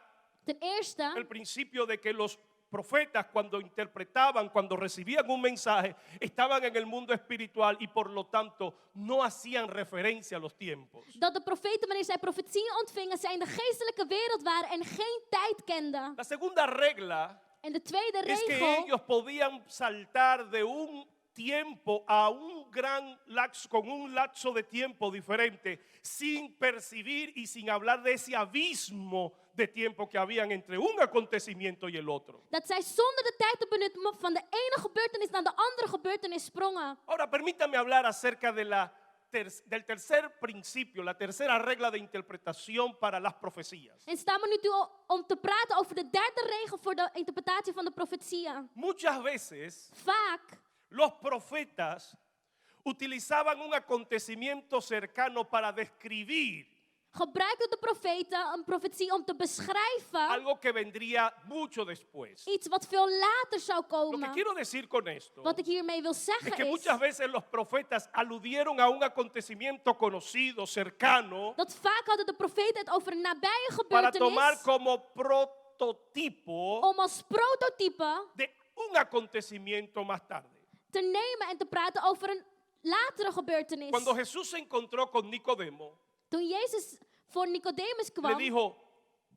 Speaker 2: Ten eerste,
Speaker 1: el principio de que los profetas cuando interpretaban, cuando recibían un mensaje, estaban en el mundo espiritual y por lo tanto no hacían referencia a los tiempos.
Speaker 2: Dat de profeten, wanneer zij profetieën ontvingen, zij in de geestelijke wereld waren en geen tijd kenden.
Speaker 1: La segunda regla
Speaker 2: En de tweede
Speaker 1: es que
Speaker 2: regel,
Speaker 1: ellos podían saltar de un tiempo a un gran lapso, con un lapso de tiempo diferente, sin percibir y sin hablar de ese abismo de tiempo que habían entre un acontecimiento y el otro.
Speaker 2: dat zij zonder de tijd te benutten van de ene gebeurtenis naar de andere gebeurtenis sprongen.
Speaker 1: Ahora permítame hablar acerca de del tercer principio, la tercera regla de interpretación para las profecías.
Speaker 2: En staan we nu toe om te praten over de derde regel voor de interpretatie van de profetieën.
Speaker 1: Muchas veces
Speaker 2: Vaak
Speaker 1: los profetas utilizaban un acontecimiento cercano para describir
Speaker 2: gebruikten de profeten een profetie om te beschrijven
Speaker 1: algo que vendría mucho después.
Speaker 2: iets wat veel later zou
Speaker 1: Lo que
Speaker 2: komen.
Speaker 1: quiero decir con esto
Speaker 2: Wat ik hiermee wil
Speaker 1: es
Speaker 2: zeggen
Speaker 1: que
Speaker 2: is
Speaker 1: muchas veces los profetas aludieron a un acontecimiento conocido, cercano,
Speaker 2: dat vaak hadden de profeten het over een nabije
Speaker 1: para tomar
Speaker 2: gebeurtenis
Speaker 1: como prototipo
Speaker 2: om als prototype
Speaker 1: de un acontecimiento más tarde.
Speaker 2: te nemen en te praten over een latere gebeurtenis.
Speaker 1: Cuando Jesús se encontró con Nicodemo,
Speaker 2: Toen Jezus voor Nicodemus
Speaker 1: le
Speaker 2: kwam,
Speaker 1: dijo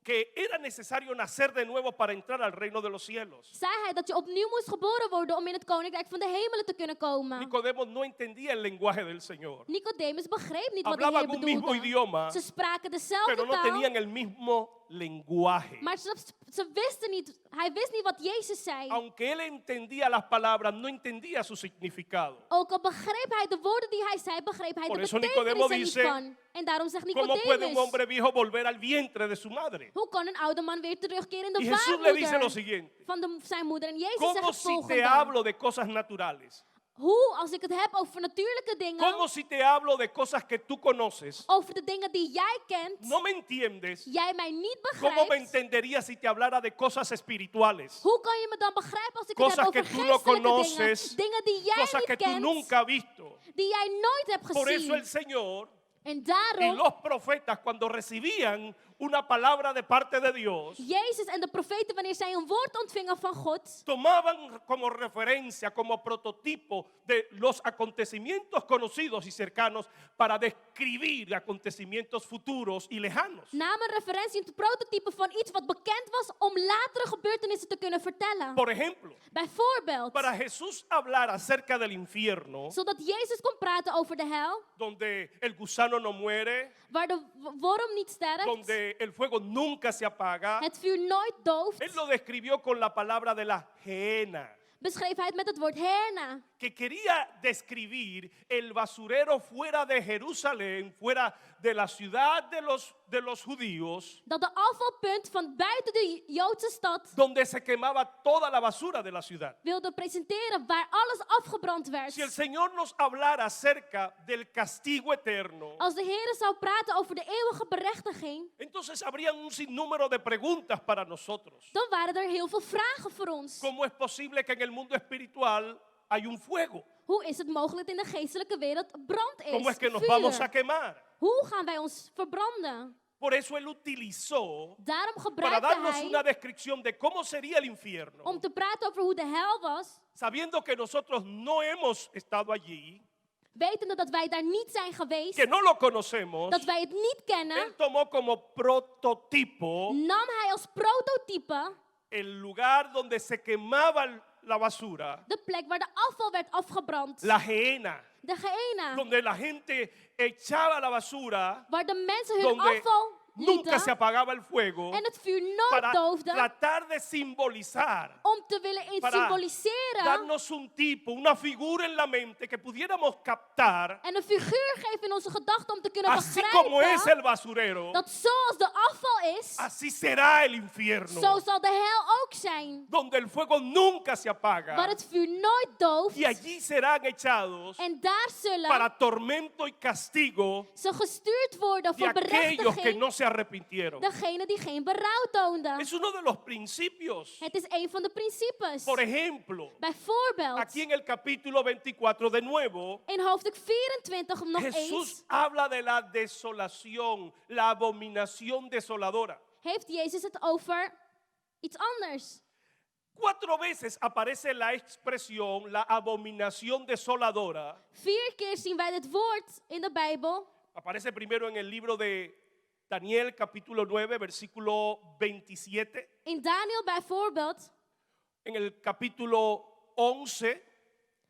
Speaker 1: que era necesario nacer de nuevo para entrar al reino de los cielos.
Speaker 2: zei hij dat je opnieuw moest geboren worden om in het koninkrijk van de hemelen te kunnen komen.
Speaker 1: Nicodemo no entendía el lenguaje del Señor.
Speaker 2: Nicodemus begreep niet wat de
Speaker 1: Hablaban
Speaker 2: Heer
Speaker 1: un mismo
Speaker 2: bedoelde.
Speaker 1: idioma,
Speaker 2: Ze spraken dezelfde
Speaker 1: pero no
Speaker 2: taal,
Speaker 1: tenían el mismo lenguaje.
Speaker 2: maar ze wisten niet, hij wist niet wat Jezus zei.
Speaker 1: Aunque él entendía las palabras, no entendía su significado.
Speaker 2: Ook al begreep hij de woorden die hij zei, begreep hij
Speaker 1: Por
Speaker 2: de
Speaker 1: eso Nicodemo
Speaker 2: betekenis er niet
Speaker 1: dice,
Speaker 2: van. En daarom zegt
Speaker 1: ¿Cómo puede un
Speaker 2: Nicodemus,
Speaker 1: hombre viejo volver al vientre de su madre?
Speaker 2: hoe kan een oude man weer terugkeren in de
Speaker 1: Y Jesús le dice lo
Speaker 2: baarmoeder
Speaker 1: siguiente:
Speaker 2: van zijn moeder? En Jezus
Speaker 1: ¿cómo
Speaker 2: zegt het
Speaker 1: si te
Speaker 2: volgende.
Speaker 1: hablo de cosas naturales?
Speaker 2: Hoe, als ik het heb over natuurlijke dingen,
Speaker 1: ¿Cómo si te hablo de cosas que tú conoces?
Speaker 2: over de dingen die jij kent,
Speaker 1: No me entiendes.
Speaker 2: jij mij niet
Speaker 1: ¿Cómo me
Speaker 2: begrijpt,
Speaker 1: entenderías si te hablara de cosas espirituales?
Speaker 2: hoe kan je me dan begrijpen als ik
Speaker 1: Cosas
Speaker 2: het heb
Speaker 1: que
Speaker 2: over
Speaker 1: tú no
Speaker 2: geestelijke
Speaker 1: conoces,
Speaker 2: dingen? Dingen die jij
Speaker 1: Cosas
Speaker 2: niet
Speaker 1: que tú
Speaker 2: kent,
Speaker 1: nunca has visto.
Speaker 2: die jij nooit hebt
Speaker 1: Por eso el
Speaker 2: gezien.
Speaker 1: Señor
Speaker 2: En
Speaker 1: y
Speaker 2: daarom,
Speaker 1: los profetas, cuando recibían una palabra de parte de Dios,
Speaker 2: Jezus en de profeten, wanneer zij een woord ontvingen van God,
Speaker 1: tomaban como referencia, como prototipo de los acontecimientos conocidos y cercanos para describir acontecimientos futuros y lejanos.
Speaker 2: namen referentie in het prototype van iets wat bekend was om latere gebeurtenissen te kunnen vertellen.
Speaker 1: Por ejemplo,
Speaker 2: Bijvoorbeeld,
Speaker 1: para Jesús hablar acerca del infierno,
Speaker 2: zodat Jezus kon praten over de hel,
Speaker 1: donde el gusano no muere,
Speaker 2: waar de worm niet sterft,
Speaker 1: donde el fuego nunca se apaga,
Speaker 2: het vuur nooit dooft,
Speaker 1: él lo describió con la palabra de la gehenna,
Speaker 2: beschreef hij het met het woord herna.
Speaker 1: que quería describir el basurero fuera de Jerusalén, fuera de la ciudad de los judíos,
Speaker 2: Dat de afvalpunt van buiten de Joodse stad
Speaker 1: donde se quemaba toda la basura de la ciudad.
Speaker 2: wilde presenteren, waar alles afgebrand werd.
Speaker 1: Si el Señor nos hablara acerca del castigo eterno,
Speaker 2: Als de Heer zou praten over de eeuwige berechtiging,
Speaker 1: entonces habrían un sinnúmero de preguntas para nosotros.
Speaker 2: dan waren er heel veel vragen voor ons.
Speaker 1: ¿Cómo es posible que en el mundo espiritual hay un fuego?
Speaker 2: Hoe is het mogelijk dat in de geestelijke wereld brand is?
Speaker 1: ¿Cómo es que nos
Speaker 2: vuur?
Speaker 1: vamos a quemar?
Speaker 2: Hoe gaan wij ons verbranden?
Speaker 1: Por eso él utilizó
Speaker 2: Daarom
Speaker 1: para
Speaker 2: gebruikte
Speaker 1: darnos
Speaker 2: hij
Speaker 1: una descripción de cómo sería el infierno,
Speaker 2: om te praten over hoe de hel was,
Speaker 1: sabiendo que nosotros no hemos estado allí,
Speaker 2: wetende dat wij daar niet zijn geweest,
Speaker 1: que no lo conocemos.
Speaker 2: dat wij het niet kennen,
Speaker 1: Él tomó como prototipo
Speaker 2: nam hij als prototype
Speaker 1: el lugar donde se quemaba la basura,
Speaker 2: de plek waar de afval werd afgebrand.
Speaker 1: la gehenna,
Speaker 2: De gehenna,
Speaker 1: donde la gente echaba la basura,
Speaker 2: waar de mensen hun
Speaker 1: donde
Speaker 2: afval
Speaker 1: nunca se
Speaker 2: lieten
Speaker 1: apagaba el fuego,
Speaker 2: en het vuur nooit
Speaker 1: para
Speaker 2: doofde,
Speaker 1: tratar de simbolizar,
Speaker 2: om te willen
Speaker 1: para
Speaker 2: symboliseren
Speaker 1: darnos un tipo, una figura en la mente que pudiéramos captar,
Speaker 2: en een figuur geven in onze gedachten om te kunnen
Speaker 1: así como es
Speaker 2: begrijpen
Speaker 1: el basurero,
Speaker 2: dat zoals de afval is,
Speaker 1: así será el infierno,
Speaker 2: zo zal de hel ook zijn.
Speaker 1: donde el fuego nunca se apaga,
Speaker 2: Waar het vuur nooit dooft.
Speaker 1: y allí serán echados
Speaker 2: En daar zullen
Speaker 1: para tormento y castigo
Speaker 2: ze gestuurd worden
Speaker 1: de
Speaker 2: voor
Speaker 1: aquellos que
Speaker 2: berechtiging.
Speaker 1: no se arrepintieron.
Speaker 2: Degene die geen berouw toonden.
Speaker 1: Es uno de los principios.
Speaker 2: Het is een van de principes.
Speaker 1: Por ejemplo,
Speaker 2: Bijvoorbeeld,
Speaker 1: aquí en el capítulo 24 de nuevo,
Speaker 2: in hoofdstuk 24 nog
Speaker 1: Jesús
Speaker 2: eens,
Speaker 1: habla de la desolación, la abominación desoladora.
Speaker 2: heeft Jezus het over iets anders.
Speaker 1: 4 veces aparece la expresión la abominación desoladora.
Speaker 2: 4 keer zien wij dit woord in de Bijbel.
Speaker 1: Aparece primero en el libro de Daniel capítulo 9 versículo 27.
Speaker 2: In Daniel bijvoorbeeld,
Speaker 1: En el capítulo 11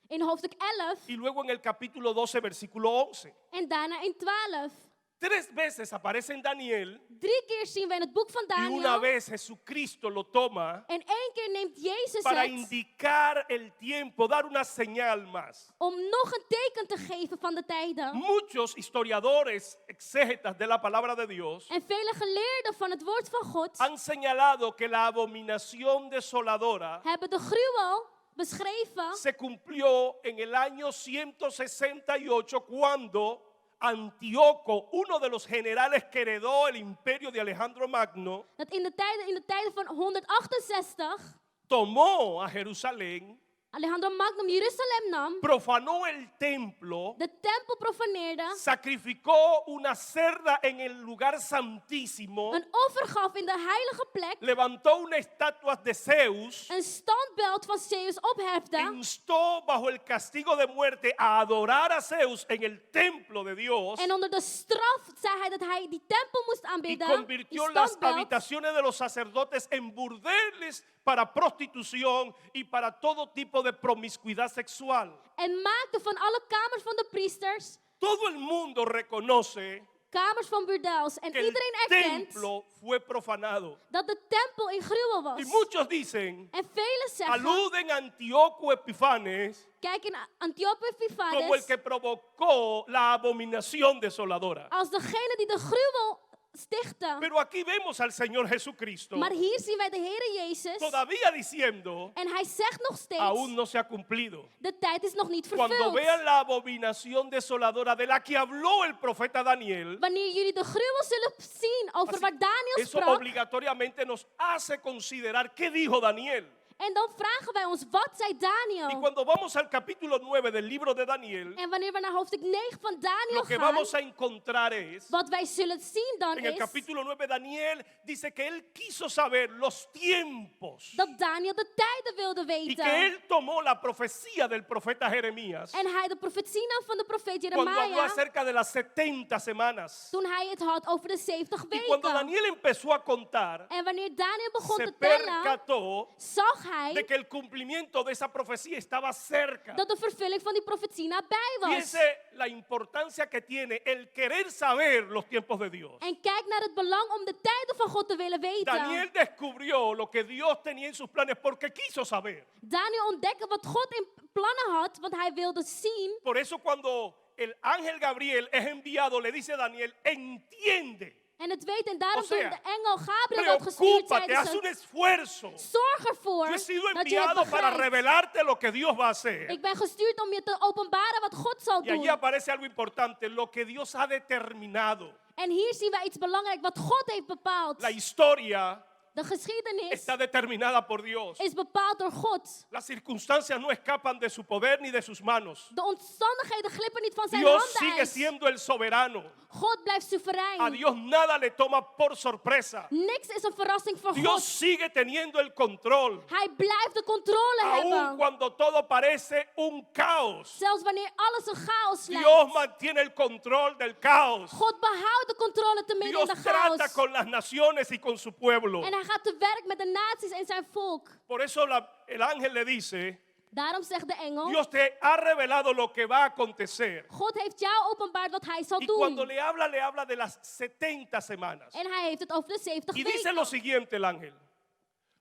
Speaker 2: in hoofdstuk 11
Speaker 1: y luego en el capítulo 12 versículo 11.
Speaker 2: en daarna in 12.
Speaker 1: 3 veces aparece en Daniel
Speaker 2: 3 keer zien we in het boek van
Speaker 1: y una
Speaker 2: Daniel.
Speaker 1: vez Jesucristo lo toma
Speaker 2: En 1 keer neemt Jezus
Speaker 1: para
Speaker 2: het
Speaker 1: indicar el tiempo, dar una señal más.
Speaker 2: om nog een teken te geven van de tijden.
Speaker 1: Muchos historiadores, exégetas de la palabra de Dios,
Speaker 2: En vele geleerden van het woord van God
Speaker 1: han señalado que la abominación desoladora
Speaker 2: hebben de gruwel beschreven
Speaker 1: se cumplió en el año 168 cuando Antíoco, uno de los generales que heredó el imperio de Alejandro Magno,
Speaker 2: dat in de tijden van 168
Speaker 1: tomó a Jerusalén,
Speaker 2: Alejandro Magnum Jeruzalem nam,
Speaker 1: profanó el templo,
Speaker 2: de tempel profaneerde,
Speaker 1: sacrificó una cerda en el lugar santísimo,
Speaker 2: een offer gaf in de heilige plek,
Speaker 1: levantó una estatua de Zeus,
Speaker 2: een standbeeld van Zeus ophefde
Speaker 1: instó bajo el castigo de muerte a adorar a Zeus en el templo de Dios
Speaker 2: en onder de straf zei hij dat hij die tempel moest
Speaker 1: y
Speaker 2: aanbidden, die
Speaker 1: convirtió las
Speaker 2: standbeeld,
Speaker 1: habitaciones de los sacerdotes en burdeles para prostitución y para todo tipo de promiscuidad sexual.
Speaker 2: en maakte van alle kamers van de priesters
Speaker 1: Todo el mundo reconoce
Speaker 2: kamers van burdels. En
Speaker 1: que el
Speaker 2: iedereen erkent
Speaker 1: templo fue profanado.
Speaker 2: dat de tempel in gruwel was.
Speaker 1: Y muchos dicen,
Speaker 2: En velen zeggen,
Speaker 1: aluden a Antíoco Epifanes
Speaker 2: kijk in Antiochus
Speaker 1: como el
Speaker 2: Epiphanes
Speaker 1: que provocó la abominación desoladora.
Speaker 2: als degene die de gruwel stichtte.
Speaker 1: Pero aquí vemos al Señor Jesucristo
Speaker 2: Maar hier zien wij de Heere Jezus
Speaker 1: todavía diciendo,
Speaker 2: en hij zegt nog steeds,
Speaker 1: aún no se ha cumplido.
Speaker 2: de tijd is nog niet
Speaker 1: Cuando
Speaker 2: vervuld.
Speaker 1: vean la abominación desoladora de la que habló el profeta Daniel,
Speaker 2: Wanneer jullie de gruwel zullen zien over
Speaker 1: así,
Speaker 2: waar Daniel
Speaker 1: eso
Speaker 2: sprak,
Speaker 1: obligatoriamente nos hace considerar qué dijo Daniel.
Speaker 2: en dan vragen wij ons, wat zei
Speaker 1: Y
Speaker 2: Daniel?
Speaker 1: cuando vamos al capítulo 9 del libro de Daniel,
Speaker 2: En wanneer we naar hoofdstuk 9 van Daniel
Speaker 1: lo que
Speaker 2: gaan,
Speaker 1: vamos a encontrar es,
Speaker 2: wat wij zullen zien dan
Speaker 1: en el
Speaker 2: is,
Speaker 1: capítulo 9 Daniel dice que él quiso saber los tiempos
Speaker 2: dat Daniel de tijden wilde
Speaker 1: y que
Speaker 2: weten.
Speaker 1: él tomó la profecía del profeta Jeremías
Speaker 2: En hij de profetie nam van de profeet
Speaker 1: cuando habló
Speaker 2: Jeremia,
Speaker 1: acerca de las 70 semanas.
Speaker 2: toen hij het had over de 70
Speaker 1: Y cuando
Speaker 2: weken.
Speaker 1: Daniel empezó a contar,
Speaker 2: En wanneer Daniel begon
Speaker 1: se
Speaker 2: te tellen,
Speaker 1: percató
Speaker 2: zag
Speaker 1: de
Speaker 2: hij
Speaker 1: que el cumplimiento de esa profecía estaba cerca.
Speaker 2: dat de vervulling van die profetie nabij was.
Speaker 1: Fíjese la importancia que tiene el querer saber los tiempos de Dios.
Speaker 2: En kijk naar het belang om de tijden van God te willen weten.
Speaker 1: Daniel descubrió lo que Dios tenía en sus planes porque quiso saber.
Speaker 2: Daniel ontdekte wat God in plannen had, want hij wilde zien.
Speaker 1: Por eso cuando el ángel Gabriel es enviado, le dice a Daniel, entiende,
Speaker 2: En het weet, en daarom
Speaker 1: O sea,
Speaker 2: toen de engel Gabriel werd gestuurd,
Speaker 1: preocúpate,
Speaker 2: zeiden
Speaker 1: haz un
Speaker 2: ze,
Speaker 1: esfuerzo.
Speaker 2: zorg ervoor
Speaker 1: Yo he sido
Speaker 2: dat je het
Speaker 1: enviado para
Speaker 2: begrijpt.
Speaker 1: revelarte lo que Dios va a hacer.
Speaker 2: Ik ben gestuurd om je te openbaren wat God zal
Speaker 1: Y allí
Speaker 2: doen.
Speaker 1: aparece algo importante, lo que Dios ha determinado.
Speaker 2: En hier zien wij iets belangrijks wat God heeft bepaald.
Speaker 1: La historia
Speaker 2: De geschiedenis
Speaker 1: está determinada por Dios.
Speaker 2: is bepaald door God.
Speaker 1: Las circunstancias no escapan de su poder ni de sus manos.
Speaker 2: De omstandigheden glippen niet van zijn
Speaker 1: Dios
Speaker 2: handen
Speaker 1: sigue
Speaker 2: uit.
Speaker 1: siendo el soberano.
Speaker 2: God blijft
Speaker 1: A
Speaker 2: soeverein.
Speaker 1: Dios nada le toma por sorpresa.
Speaker 2: Niks is een verrassing voor
Speaker 1: Dios
Speaker 2: God.
Speaker 1: sigue teniendo el control.
Speaker 2: Hij blijft de controle
Speaker 1: Aun
Speaker 2: hebben.
Speaker 1: cuando todo parece un caos.
Speaker 2: Zelfs wanneer alles een chaos
Speaker 1: Dios
Speaker 2: lijkt.
Speaker 1: mantiene el control del caos.
Speaker 2: God behoudt de controle te midden in
Speaker 1: Dios
Speaker 2: de
Speaker 1: trata
Speaker 2: chaos.
Speaker 1: con las naciones y con su pueblo.
Speaker 2: En hij gaat te werk met de naties en zijn volk.
Speaker 1: Por eso el ángel le dice,
Speaker 2: Daarom zegt de engel,
Speaker 1: Dios te ha revelado lo que va a acontecer.
Speaker 2: God heeft jou openbaard wat hij zal
Speaker 1: Y cuando
Speaker 2: doen.
Speaker 1: le habla de las 70 semanas.
Speaker 2: En hij heeft het over de 70
Speaker 1: Y dice lo
Speaker 2: weken.
Speaker 1: siguiente el ángel.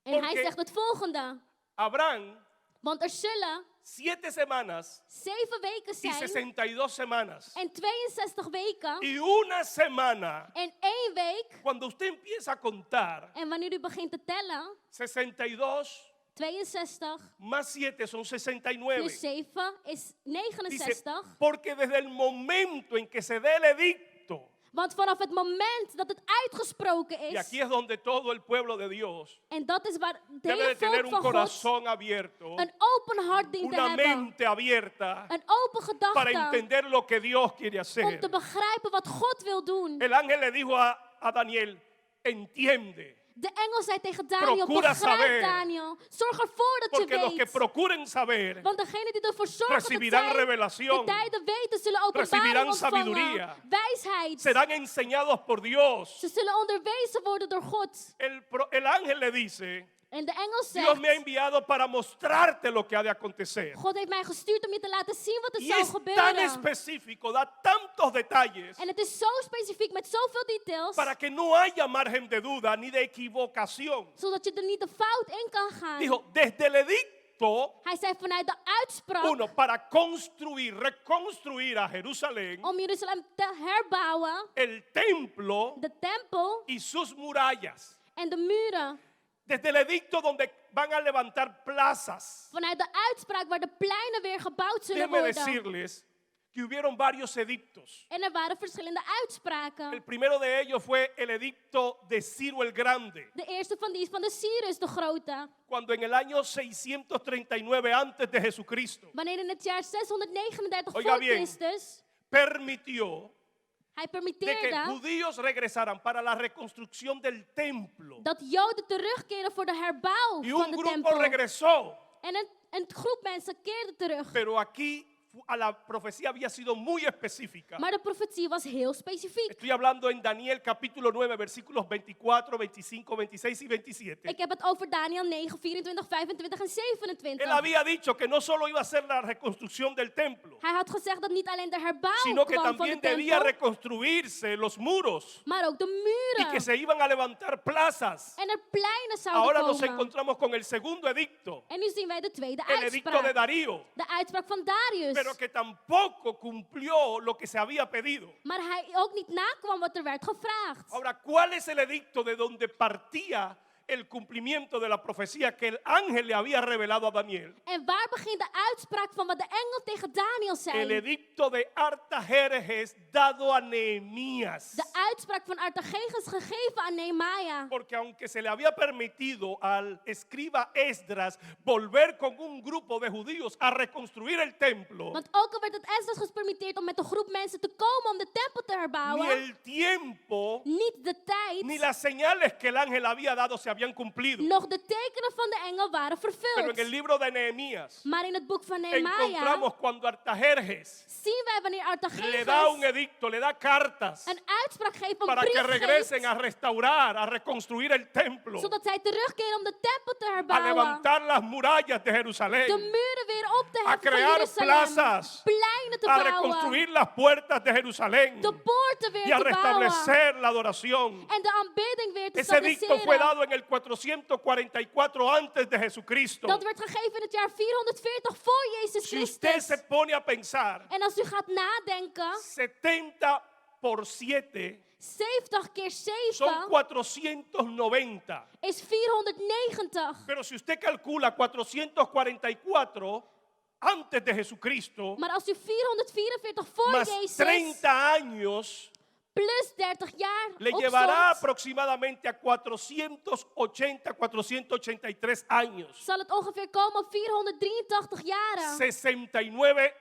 Speaker 2: En hij
Speaker 1: porque-
Speaker 2: zegt het volgende.
Speaker 1: Habrán
Speaker 2: Want er zullen
Speaker 1: 7 semanas
Speaker 2: 7 weken
Speaker 1: y
Speaker 2: zijn
Speaker 1: 62 semanas.
Speaker 2: en 62 weken
Speaker 1: Y una semana,
Speaker 2: en 1 week.
Speaker 1: cuando usted empieza a contar,
Speaker 2: En wanneer u begint te tellen,
Speaker 1: 62
Speaker 2: 62
Speaker 1: más 7 son
Speaker 2: plus
Speaker 1: 69.
Speaker 2: 7 is
Speaker 1: Dice,
Speaker 2: 69.
Speaker 1: porque desde el momento en que se dé el edicto,
Speaker 2: Want vanaf het moment dat het uitgesproken
Speaker 1: y
Speaker 2: is,
Speaker 1: aquí es donde todo el pueblo de Dios
Speaker 2: en dat is waar het
Speaker 1: debe de
Speaker 2: hele
Speaker 1: tener
Speaker 2: volk
Speaker 1: un
Speaker 2: van God
Speaker 1: corazón abierto,
Speaker 2: een open hart dient te
Speaker 1: una
Speaker 2: hebben.
Speaker 1: mente abierta
Speaker 2: Een open
Speaker 1: para
Speaker 2: gedachte
Speaker 1: entender lo que Dios quiere
Speaker 2: om
Speaker 1: hacer.
Speaker 2: te begrijpen wat God wil doen.
Speaker 1: El ángel le dijo a Daniel, entiende.
Speaker 2: De engel zei tegen Daniel,
Speaker 1: Procura saber.
Speaker 2: begrijp Daniel. Zorg ervoor dat je
Speaker 1: porque los que
Speaker 2: weet.
Speaker 1: procuren saber
Speaker 2: Want degenen die ervoor zorgen dat
Speaker 1: recibirán
Speaker 2: zij
Speaker 1: revelación,
Speaker 2: de tijden weten, zullen openbaring
Speaker 1: recibirán
Speaker 2: ontvangen.
Speaker 1: sabiduría,
Speaker 2: Wijsheid.
Speaker 1: serán enseñados por Dios.
Speaker 2: Ze zullen onderwezen worden door God.
Speaker 1: El ángel le dice,
Speaker 2: En de engel
Speaker 1: Dios me ha
Speaker 2: zegt,
Speaker 1: enviado para mostrarte lo que ha de acontecer.
Speaker 2: God heeft mij gestuurd om je te laten zien wat er
Speaker 1: Y
Speaker 2: zou
Speaker 1: es tan
Speaker 2: gebeuren.
Speaker 1: específico, da tantos detalles
Speaker 2: En het is zo specifiek met zoveel details,
Speaker 1: para que no haya margen de duda ni de equivocación.
Speaker 2: zodat je er niet de fout in kan gaan.
Speaker 1: Dijo, desde el edicto,
Speaker 2: Hij zei vanuit de uitspraak
Speaker 1: uno, para construir, reconstruir a Jerusalén,
Speaker 2: om Jeruzalem te herbouwen,
Speaker 1: el templo
Speaker 2: de tempel
Speaker 1: y sus murallas.
Speaker 2: en de muren.
Speaker 1: Desde el edicto donde van a levantar plazas.
Speaker 2: Vanuit de uitspraak waar de pleinen weer gebouwd zullen
Speaker 1: Déjenme
Speaker 2: worden.
Speaker 1: decirles que hubieron varios edictos.
Speaker 2: En er waren verschillende uitspraken.
Speaker 1: El primero de ellos fue el edicto de Ciro el Grande,
Speaker 2: De eerste van die is van de Cyrus de Grote.
Speaker 1: cuando en el año 639 antes de Jesucristo
Speaker 2: Wanneer in het jaar 639
Speaker 1: Oiga
Speaker 2: voor
Speaker 1: bien.
Speaker 2: Christus,
Speaker 1: permitió
Speaker 2: hij
Speaker 1: de que
Speaker 2: permitteerde
Speaker 1: judíos regresaran para la reconstrucción del templo.
Speaker 2: dat Joden terugkeren voor de herbouw
Speaker 1: Y
Speaker 2: van
Speaker 1: un
Speaker 2: de
Speaker 1: grupo
Speaker 2: tempel.
Speaker 1: regresó,
Speaker 2: En een groep mensen keerde terug.
Speaker 1: pero aquí la profecía había sido muy específica.
Speaker 2: Maar de profetie was heel specifiek.
Speaker 1: Estoy hablando en Daniel capítulo 9, versículos 24, 25, 26 y 27.
Speaker 2: Ik heb het over Daniel 9, 24, 25 en
Speaker 1: Él
Speaker 2: 27.
Speaker 1: había dicho que no solo iba a ser la reconstrucción del templo,
Speaker 2: Hij had gezegd dat niet alleen de herbouw
Speaker 1: sino que
Speaker 2: kwam van de
Speaker 1: también debía
Speaker 2: tempel,
Speaker 1: reconstruirse los muros
Speaker 2: maar ook de
Speaker 1: y que
Speaker 2: muren.
Speaker 1: se iban a levantar plazas.
Speaker 2: En er pleinen zouden
Speaker 1: Ahora nos
Speaker 2: komen.
Speaker 1: encontramos con el segundo edicto,
Speaker 2: En nu zien wij de tweede
Speaker 1: el edicto de
Speaker 2: uitspraak.
Speaker 1: Darío,
Speaker 2: De uitspraak van Darius.
Speaker 1: pero que tampoco cumplió lo que se había pedido.
Speaker 2: Maar hij ook niet nakwam wat er werd gevraagd.
Speaker 1: Ahora, ¿cuál es el edicto de donde partía el cumplimiento de la profecía que el ángel le había revelado a Daniel?
Speaker 2: En waar begint de uitspraak van wat de engel tegen Daniel
Speaker 1: El
Speaker 2: zei?
Speaker 1: edicto de Artajerjes dado a Nehemías.
Speaker 2: De uitspraak van Artageges gegeven aan Nehemia.
Speaker 1: Porque aunque se le había permitido al escriba Esdras volver con un grupo de judíos a reconstruir el templo,
Speaker 2: Want ook al werd het Esdras gepermitteerd om met een groep mensen te komen om de tempel te
Speaker 1: ni
Speaker 2: herbouwen,
Speaker 1: el tiempo
Speaker 2: niet de tijd,
Speaker 1: ni las señales que el ángel había dado se habían cumplido.
Speaker 2: nog de tekenen van de engel waren
Speaker 1: Pero en el
Speaker 2: vervuld.
Speaker 1: libro de Nehemías
Speaker 2: Maar in het boek van Nehemia
Speaker 1: encontramos cuando Artajerjes
Speaker 2: zien wij wanneer
Speaker 1: le da un
Speaker 2: Artageses
Speaker 1: edicto, le da cartas
Speaker 2: een uitspraak geeft, een
Speaker 1: para que
Speaker 2: brief
Speaker 1: regresen
Speaker 2: geeft,
Speaker 1: a restaurar, a reconstruir el templo,
Speaker 2: zodat zij terugkeren om de tempel te
Speaker 1: a
Speaker 2: herbouwen.
Speaker 1: levantar las murallas de
Speaker 2: De
Speaker 1: Jerusalén,
Speaker 2: muren weer op te
Speaker 1: a
Speaker 2: heffen van
Speaker 1: crear
Speaker 2: Jeruzalem.
Speaker 1: plazas,
Speaker 2: Pleinen te
Speaker 1: a
Speaker 2: bouwen.
Speaker 1: reconstruir las puertas de Jerusalén
Speaker 2: De poorten weer
Speaker 1: y a
Speaker 2: te bouwen.
Speaker 1: restablecer la adoración.
Speaker 2: En de aanbidding weer te
Speaker 1: Ese edicto fue
Speaker 2: stabiliseren.
Speaker 1: dado en el 444 antes de Jesucristo.
Speaker 2: Dat werd gegeven in het jaar 440 voor Jezus
Speaker 1: Si usted
Speaker 2: Christus.
Speaker 1: se pone a pensar,
Speaker 2: En als u gaat nadenken,
Speaker 1: 70 por 7
Speaker 2: 70 keer
Speaker 1: son
Speaker 2: 7
Speaker 1: 490.
Speaker 2: is 490.
Speaker 1: Pero si usted calcula 444 antes de Jesucristo,
Speaker 2: Maar als u 444 voor
Speaker 1: más
Speaker 2: Jezus
Speaker 1: 30 años,
Speaker 2: plus 30 jaar
Speaker 1: le llevará
Speaker 2: opstond,
Speaker 1: aproximadamente a 480, 483 años.
Speaker 2: zal het ongeveer komen op 483 jaren.
Speaker 1: 69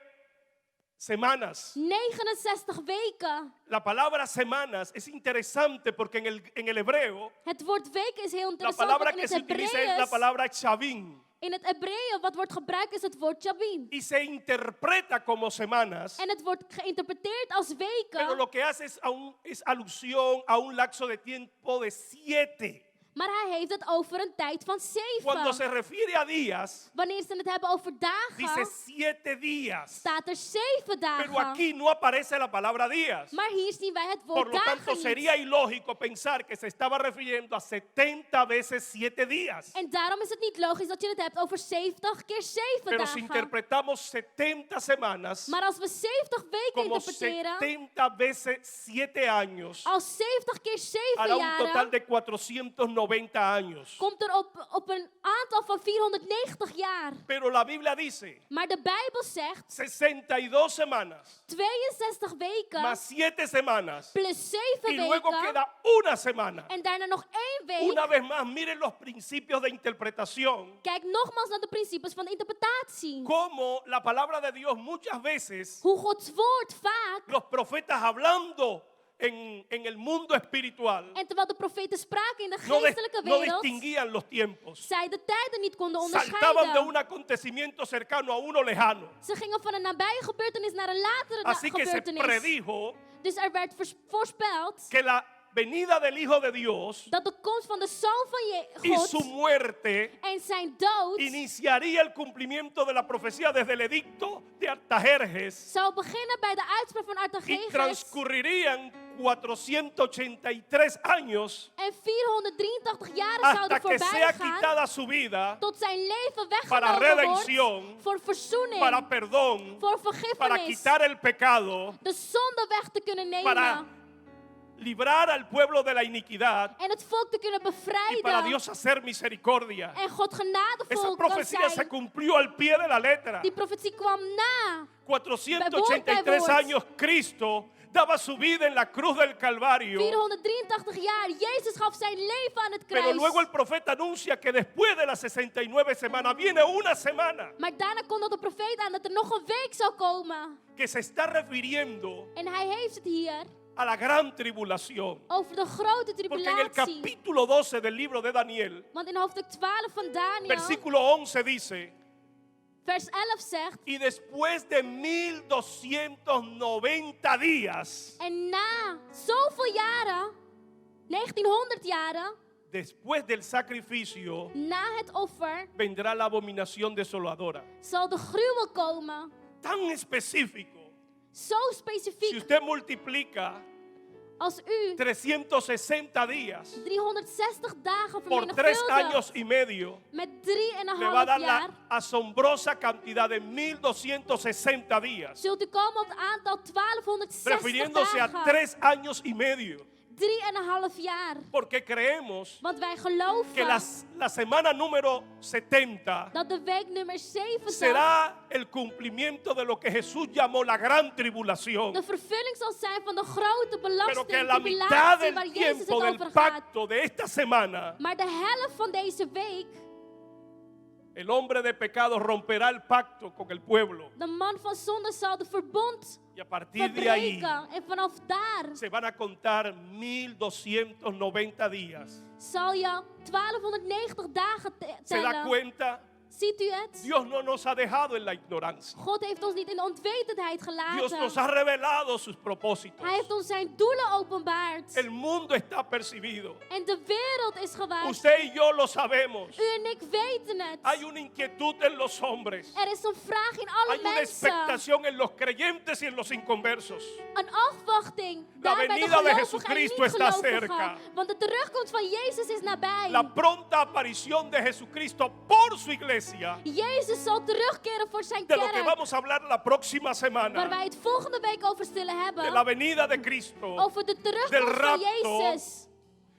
Speaker 1: semanas.
Speaker 2: 69 weken.
Speaker 1: La palabra semanas es interesante porque en el hebreo
Speaker 2: Het woord weken is heel
Speaker 1: la
Speaker 2: interessant,
Speaker 1: palabra
Speaker 2: want in
Speaker 1: que
Speaker 2: het
Speaker 1: se utiliza es la
Speaker 2: Hebreeën,
Speaker 1: palabra chavim
Speaker 2: in het Hebreeën wat wordt gebruikt is het woord Jabin.
Speaker 1: y se interpreta como semanas,
Speaker 2: En het wordt geïnterpreteerd als
Speaker 1: pero
Speaker 2: weken,
Speaker 1: lo que hace es alusión a un lapso de tiempo de 7.
Speaker 2: maar hij heeft het over een tijd van
Speaker 1: Cuando
Speaker 2: 7.
Speaker 1: se refiere a días,
Speaker 2: Wanneer ze het hebben over
Speaker 1: dice
Speaker 2: dagen,
Speaker 1: 7 días.
Speaker 2: staat er 7
Speaker 1: Pero
Speaker 2: dagen.
Speaker 1: aquí no aparece la palabra días.
Speaker 2: Maar hier zien wij het
Speaker 1: Por
Speaker 2: woord
Speaker 1: lo tanto,
Speaker 2: dagen
Speaker 1: sería
Speaker 2: niet.
Speaker 1: ilógico pensar que se estaba refiriendo a 70 veces 7 días.
Speaker 2: En daarom is het niet logisch dat je het hebt over 70 keer 7
Speaker 1: Pero si
Speaker 2: dagen.
Speaker 1: interpretamos 70 semanas
Speaker 2: Maar als we 70 weken
Speaker 1: como
Speaker 2: interpreteren,
Speaker 1: 70 veces 7 años,
Speaker 2: als 70 keer 7
Speaker 1: hará un total
Speaker 2: jaren,
Speaker 1: de 490 años.
Speaker 2: komt er op een aantal van 490 jaar.
Speaker 1: Pero la Biblia dice
Speaker 2: Maar de Bijbel zegt
Speaker 1: 62 semanas
Speaker 2: 62 weken
Speaker 1: más 7 semanas
Speaker 2: plus 7
Speaker 1: y luego
Speaker 2: weken
Speaker 1: queda una semana.
Speaker 2: en daarna nog 1 week.
Speaker 1: Una vez más, miren los principios de interpretación.
Speaker 2: Kijk nogmaals naar de principes van de interpretatie.
Speaker 1: Como la palabra de Dios muchas veces,
Speaker 2: Hoe Gods woord vaak,
Speaker 1: los profetas hablando en el mundo espiritual
Speaker 2: En terwijl de profeten spraken in de
Speaker 1: no
Speaker 2: geestelijke wereld,
Speaker 1: distinguían los tiempos.
Speaker 2: zij de tijden niet konden
Speaker 1: Saltaban de
Speaker 2: onderscheiden.
Speaker 1: un acontecimiento cercano a uno lejano.
Speaker 2: Ze gingen van een nabije gebeurtenis naar een latere
Speaker 1: Así que se
Speaker 2: gebeurtenis.
Speaker 1: predijo
Speaker 2: Dus er werd voorspeld
Speaker 1: que la venida del Hijo de Dios
Speaker 2: dat de komst van de Zoon van
Speaker 1: y
Speaker 2: God
Speaker 1: su muerte
Speaker 2: en zijn dood
Speaker 1: iniciaría el cumplimiento de la profecía desde el edicto de Artajerjes
Speaker 2: zou beginnen bij de uitspraak van
Speaker 1: y
Speaker 2: Artajerjes
Speaker 1: transcurrirían 483 años
Speaker 2: en 483 jaren
Speaker 1: hasta
Speaker 2: zouden
Speaker 1: que sea
Speaker 2: voorbij gaan
Speaker 1: quitada su vida
Speaker 2: tot zijn leven
Speaker 1: para
Speaker 2: weggenomen
Speaker 1: redención,
Speaker 2: wordt voor verzoening,
Speaker 1: para perdón,
Speaker 2: voor
Speaker 1: para
Speaker 2: vergiffenis,
Speaker 1: quitar el pecado,
Speaker 2: de zonde weg te kunnen
Speaker 1: para
Speaker 2: nemen
Speaker 1: librar al pueblo de la iniquidad
Speaker 2: en het volk te kunnen
Speaker 1: y para
Speaker 2: bevrijden
Speaker 1: Dios hacer misericordia.
Speaker 2: en God
Speaker 1: Esa
Speaker 2: genadevol kan
Speaker 1: profecía se
Speaker 2: zijn.
Speaker 1: cumplió al pie de la letra.
Speaker 2: Die profetie kwam na.
Speaker 1: 483 años Cristo daba su vida en la cruz del Calvario.
Speaker 2: 483 jaar. Jezus gaf zijn leven aan het
Speaker 1: Pero
Speaker 2: kruis.
Speaker 1: luego el profeta anuncia que después de las 69 semanas viene una semana
Speaker 2: Maar daarna kondigt de profeet aan dat er nog een week zou komen.
Speaker 1: que se está refiriendo
Speaker 2: En hij heeft het hier
Speaker 1: a la gran tribulación.
Speaker 2: over de grote
Speaker 1: Porque en el
Speaker 2: tribulatie.
Speaker 1: capítulo 12 del libro de Daniel,
Speaker 2: Want in hoofdstuk 12 van Daniel,
Speaker 1: versículo 11 dice:
Speaker 2: vers 11 zegt:
Speaker 1: y después de 1290 días,
Speaker 2: en na zoveel jaren, 1900 jaren,
Speaker 1: después del sacrificio,
Speaker 2: na het offer,
Speaker 1: vendrá la abominación desoladora.
Speaker 2: zal de gruwel komen.
Speaker 1: Tan específico.
Speaker 2: Zo
Speaker 1: Si
Speaker 2: specifiek
Speaker 1: usted multiplica
Speaker 2: als u
Speaker 1: 360 días
Speaker 2: 360 dagen
Speaker 1: por 3 años
Speaker 2: vermenigvuldigt
Speaker 1: y medio,
Speaker 2: met
Speaker 1: le va a
Speaker 2: 3,5
Speaker 1: dar
Speaker 2: jaar,
Speaker 1: la asombrosa cantidad de 1260 días,
Speaker 2: zult u komen op het aantal 1260
Speaker 1: refiriéndose a
Speaker 2: dagen.
Speaker 1: 3 años y medio.
Speaker 2: 3,5 jaar.
Speaker 1: Porque creemos
Speaker 2: Want wij
Speaker 1: que
Speaker 2: geloven
Speaker 1: la semana número 70
Speaker 2: dat de week nummer 70
Speaker 1: será el cumplimiento de lo que Jesús llamó la gran tribulación.
Speaker 2: de vervulling zal zijn van de grote
Speaker 1: Pero que
Speaker 2: belasting,
Speaker 1: en la mitad
Speaker 2: tribulatie
Speaker 1: del
Speaker 2: waar Jezus het
Speaker 1: tiempo del
Speaker 2: over gaat.
Speaker 1: pacto de esta semana,
Speaker 2: Maar de helft van deze week,
Speaker 1: el hombre de pecado romperá el pacto con el pueblo.
Speaker 2: de man van zonde zal de verbond
Speaker 1: Y a partir de ahí
Speaker 2: verbreken. En vanaf daar
Speaker 1: se van a contar 1290 días.
Speaker 2: zal je 1290 dagen
Speaker 1: ¿Se da
Speaker 2: tellen.
Speaker 1: cuenta?
Speaker 2: Ziet u het?
Speaker 1: Dios no nos ha dejado en la ignorancia.
Speaker 2: God heeft ons niet in de onwetendheid
Speaker 1: Dios nos
Speaker 2: gelaten.
Speaker 1: ha revelado sus propósitos.
Speaker 2: Hij heeft ons zijn doelen openbaard.
Speaker 1: El mundo está percibido.
Speaker 2: En de wereld is gewaarschuwd.
Speaker 1: Usted y yo lo sabemos.
Speaker 2: U en ik weten het.
Speaker 1: Hay una inquietud en los hombres.
Speaker 2: Er is een vraag in alle
Speaker 1: Hay una
Speaker 2: mensen.
Speaker 1: expectación en los creyentes y en los inconversos.
Speaker 2: Een afwachting.
Speaker 1: La
Speaker 2: Daar bij de
Speaker 1: venida de
Speaker 2: gelovigen en
Speaker 1: Jesucristo está
Speaker 2: niet-gelovigen.
Speaker 1: cerca.
Speaker 2: Want de terugkomst van Jezus is nabij.
Speaker 1: La pronta aparición de Jesucristo por su iglesia,
Speaker 2: Jezus zal terugkeren voor zijn
Speaker 1: de lo que
Speaker 2: kerk.
Speaker 1: vamos a hablar la próxima
Speaker 2: Waar
Speaker 1: semana,
Speaker 2: wij het volgende week over zullen
Speaker 1: de la
Speaker 2: hebben.
Speaker 1: venida de Cristo,
Speaker 2: Over de
Speaker 1: del
Speaker 2: terugkomst van
Speaker 1: rapto,
Speaker 2: Jezus.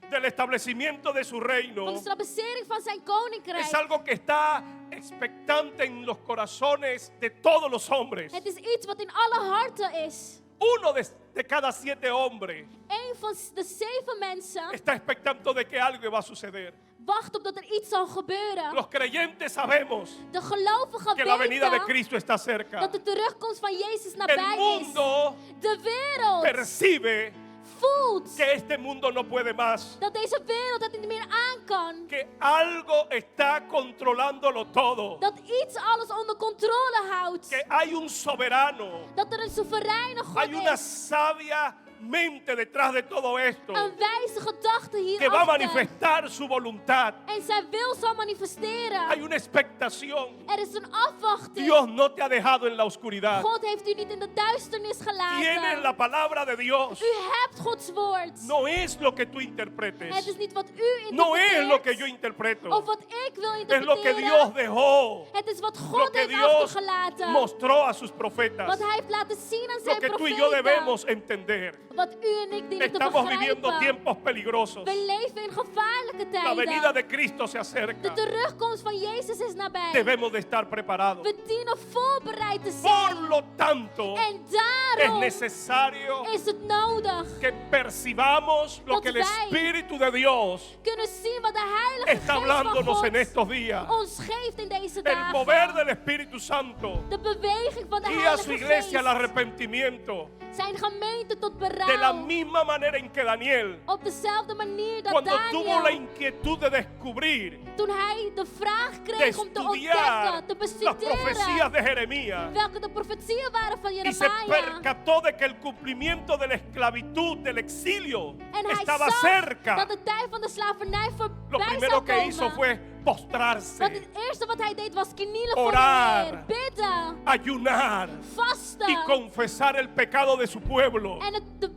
Speaker 1: del establecimiento de su
Speaker 2: Van
Speaker 1: reino,
Speaker 2: de stabilisering van zijn koninkrijk.
Speaker 1: es algo que está expectante en los corazones de todos los hombres.
Speaker 2: Het is iets wat in alle harten is.
Speaker 1: Uno de cada 7 hombres
Speaker 2: Een van de 7 mensen
Speaker 1: está expectante de que algo va a suceder.
Speaker 2: wacht op dat er iets zal gebeuren.
Speaker 1: Los creyentes sabemos
Speaker 2: De gelovigen
Speaker 1: que la venida de
Speaker 2: weten
Speaker 1: Cristo está cerca.
Speaker 2: dat de terugkomst van Jezus
Speaker 1: El
Speaker 2: nabij is.
Speaker 1: mundo
Speaker 2: De wereld
Speaker 1: percibe
Speaker 2: voelt
Speaker 1: que este mundo no puede más,
Speaker 2: dat deze wereld het niet meer aan kan.
Speaker 1: que algo está controlándolo todo,
Speaker 2: Dat iets alles onder controle houdt.
Speaker 1: que hay un soberano,
Speaker 2: Dat er een soevereine God
Speaker 1: hay una
Speaker 2: is.
Speaker 1: sabia mente detrás de todo esto,
Speaker 2: Een wijze gedachte
Speaker 1: que va a
Speaker 2: hierachter.
Speaker 1: manifestar su voluntad.
Speaker 2: En zijn wil zal manifesteren.
Speaker 1: Hay una expectación.
Speaker 2: Er is een afwachting.
Speaker 1: Dios no te ha dejado en la oscuridad.
Speaker 2: God heeft u niet in de duisternis
Speaker 1: Tienes
Speaker 2: gelaten.
Speaker 1: la palabra de Dios.
Speaker 2: U hebt Gods woord.
Speaker 1: No es lo que tú
Speaker 2: Het
Speaker 1: interpretes.
Speaker 2: is niet wat u
Speaker 1: No es lo que yo
Speaker 2: interpreteert.
Speaker 1: interpreto.
Speaker 2: Of wat ik wil
Speaker 1: Es lo que Dios
Speaker 2: interpreteren.
Speaker 1: dejó.
Speaker 2: Het is wat
Speaker 1: Lo
Speaker 2: God
Speaker 1: que
Speaker 2: heeft
Speaker 1: Dios
Speaker 2: achtergelaten.
Speaker 1: mostró a sus profetas.
Speaker 2: Wat hij heeft laten zien aan
Speaker 1: Lo
Speaker 2: zijn
Speaker 1: que tú y yo
Speaker 2: profeten.
Speaker 1: debemos entender.
Speaker 2: Wat u en ik dienen te
Speaker 1: Estamos viviendo
Speaker 2: begrijpen.
Speaker 1: tiempos peligrosos.
Speaker 2: We leven in gevaarlijke
Speaker 1: La venida
Speaker 2: tijden.
Speaker 1: de Cristo se
Speaker 2: De
Speaker 1: acerca.
Speaker 2: terugkomst van Jezus is nabij.
Speaker 1: Debemos de estar preparados.
Speaker 2: We dienen voorbereid te
Speaker 1: Por
Speaker 2: zijn.
Speaker 1: lo tanto,
Speaker 2: En
Speaker 1: es
Speaker 2: daarom
Speaker 1: necesario
Speaker 2: is het nodig
Speaker 1: que percibamos lo
Speaker 2: Dat
Speaker 1: que el
Speaker 2: wij
Speaker 1: Espíritu de Dios
Speaker 2: kunnen zien wat de Heilige
Speaker 1: está
Speaker 2: Geest van
Speaker 1: hablándonos en
Speaker 2: God
Speaker 1: estos días.
Speaker 2: ons geeft in deze
Speaker 1: El mover
Speaker 2: dagen.
Speaker 1: del Espíritu Santo
Speaker 2: De beweging van de
Speaker 1: guía a su
Speaker 2: Heilige
Speaker 1: iglesia al
Speaker 2: Geest
Speaker 1: arrepentimiento.
Speaker 2: zijn gemeente tot
Speaker 1: De la
Speaker 2: berouw.
Speaker 1: misma manera en que Daniel,
Speaker 2: Op dezelfde manier dat
Speaker 1: cuando tuvo la
Speaker 2: Daniel,
Speaker 1: inquietud de descubrir,
Speaker 2: toen hij de vraag
Speaker 1: de
Speaker 2: kreeg om te
Speaker 1: estudiar
Speaker 2: ontdekken, te
Speaker 1: las profecías
Speaker 2: bestuderen
Speaker 1: de Jeremías,
Speaker 2: welke de profetieën waren van
Speaker 1: y se
Speaker 2: Jeremia.
Speaker 1: percató de que el cumplimiento de la esclavitud, del exilio,
Speaker 2: En hij
Speaker 1: estaba
Speaker 2: zag
Speaker 1: cerca,
Speaker 2: dat de tijd van de slavernij
Speaker 1: lo
Speaker 2: voorbij
Speaker 1: primero
Speaker 2: zou
Speaker 1: que hizo
Speaker 2: komen.
Speaker 1: fue
Speaker 2: Want
Speaker 1: postrarse,
Speaker 2: het eerste wat hij deed was knielen voor
Speaker 1: Orar.
Speaker 2: de Heer, bidden,
Speaker 1: ayunar
Speaker 2: vasten
Speaker 1: y confesar el pecado de su pueblo.
Speaker 2: en de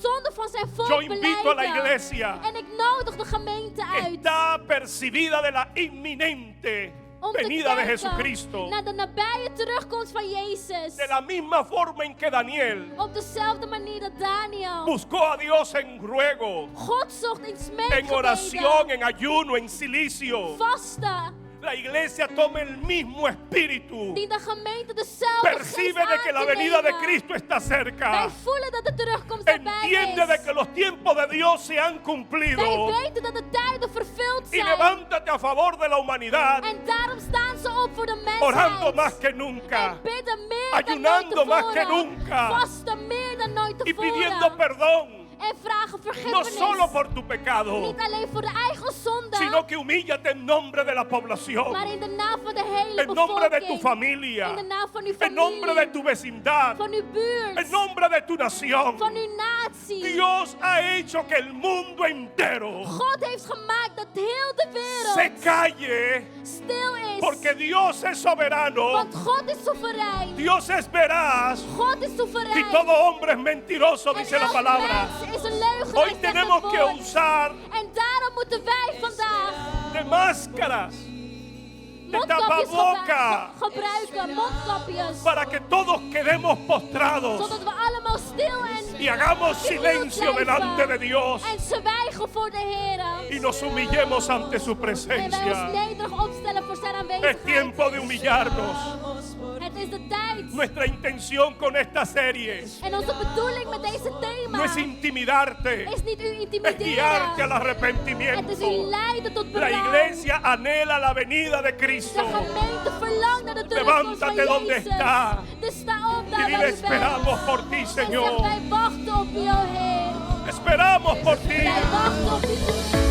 Speaker 2: zonde van zijn
Speaker 1: Yo
Speaker 2: volk
Speaker 1: invito a la
Speaker 2: belijden.
Speaker 1: iglesia
Speaker 2: En ik nodig de gemeente
Speaker 1: que
Speaker 2: uit
Speaker 1: está percibida de la inminente
Speaker 2: om te
Speaker 1: venida de
Speaker 2: kijken
Speaker 1: Jesucristo.
Speaker 2: naar de nabije terugkomst van Jezus.
Speaker 1: De la misma forma en que Daniel
Speaker 2: Op dezelfde manier dat Daniel
Speaker 1: buscó a Dios en ruego,
Speaker 2: God zocht in
Speaker 1: en oración,
Speaker 2: smeekgebeden,
Speaker 1: en ayuno, en silicio.
Speaker 2: vasten,
Speaker 1: La iglesia toma el mismo espíritu.
Speaker 2: die de gemeente dezelfde geest
Speaker 1: Percibe de que la venida de
Speaker 2: aannemen.
Speaker 1: Cristo está
Speaker 2: Wij
Speaker 1: cerca.
Speaker 2: voelen dat de terugkomst erbij
Speaker 1: Entiende de
Speaker 2: is.
Speaker 1: que los tiempos de Dios se han cumplido.
Speaker 2: Wij weten dat de tijden vervuld
Speaker 1: Y
Speaker 2: zijn.
Speaker 1: levántate a favor de la humanidad,
Speaker 2: En daarom staan ze op voor de
Speaker 1: orando
Speaker 2: mensheid.
Speaker 1: más que nunca
Speaker 2: En bidden meer dan nooit
Speaker 1: ayunando más que
Speaker 2: tevoren.
Speaker 1: nunca
Speaker 2: Vasten meer dan nooit
Speaker 1: y pidiendo
Speaker 2: tevoren.
Speaker 1: perdón,
Speaker 2: En vragen
Speaker 1: no
Speaker 2: vergiffenis.
Speaker 1: solo por tu pecado,
Speaker 2: Niet alleen voor de eigen zonde.
Speaker 1: sino que humíllate en nombre de la población,
Speaker 2: Maar in de naam van de hele
Speaker 1: en nombre de tu
Speaker 2: bevolking.
Speaker 1: familia,
Speaker 2: In de naam van uw
Speaker 1: en nombre de
Speaker 2: familie.
Speaker 1: tu vecindad,
Speaker 2: Van uw buurt.
Speaker 1: en nombre de tu nación.
Speaker 2: Van uw natie.
Speaker 1: Dios ha hecho que el mundo entero
Speaker 2: God heeft gemaakt dat heel de
Speaker 1: se
Speaker 2: wereld
Speaker 1: calle,
Speaker 2: stil is.
Speaker 1: porque Dios es soberano,
Speaker 2: Want God is soeverein.
Speaker 1: Dios es veraz
Speaker 2: God is soeverein.
Speaker 1: y todo hombre es mentiroso,
Speaker 2: En
Speaker 1: dice la
Speaker 2: elk
Speaker 1: palabra.
Speaker 2: mens is een leugenaar,
Speaker 1: Hoy
Speaker 2: zegt
Speaker 1: tenemos
Speaker 2: het
Speaker 1: que
Speaker 2: woord.
Speaker 1: usar
Speaker 2: En daarom moeten wij vandaag
Speaker 1: de máscaras, de
Speaker 2: mondkapjes
Speaker 1: tapaboca,
Speaker 2: gebruiken, mondkapjes.
Speaker 1: para que todos quedemos postrados
Speaker 2: Zodat we allemaal stil en
Speaker 1: y hagamos silencio delante de Dios
Speaker 2: en zwijgen voor de Heer.
Speaker 1: y nos humillemos ante su
Speaker 2: En wij ons
Speaker 1: presencia.
Speaker 2: nederig opstellen voor zijn
Speaker 1: Es
Speaker 2: aanwezigheid.
Speaker 1: tiempo de humillarnos.
Speaker 2: Het is de tijd.
Speaker 1: Nuestra intención con esta serie
Speaker 2: En onze bedoeling met deze thema
Speaker 1: no es intimidarte,
Speaker 2: is niet u
Speaker 1: es guiarte
Speaker 2: intimideren.
Speaker 1: al
Speaker 2: Het
Speaker 1: arrepentimiento.
Speaker 2: is u leiden tot
Speaker 1: La
Speaker 2: berouw.
Speaker 1: iglesia anhela la venida de
Speaker 2: De
Speaker 1: Cristo.
Speaker 2: gemeente verlangt naar de terugkomst van
Speaker 1: Levántate donde
Speaker 2: Jezus.
Speaker 1: está.
Speaker 2: Dus sta op
Speaker 1: Y
Speaker 2: daar
Speaker 1: dile,
Speaker 2: waar u
Speaker 1: esperamos
Speaker 2: bent.
Speaker 1: por ti,
Speaker 2: En zeg,
Speaker 1: Señor.
Speaker 2: wij wachten op jou, Heer.
Speaker 1: Esperamos por ti.
Speaker 2: Wij wachten op u.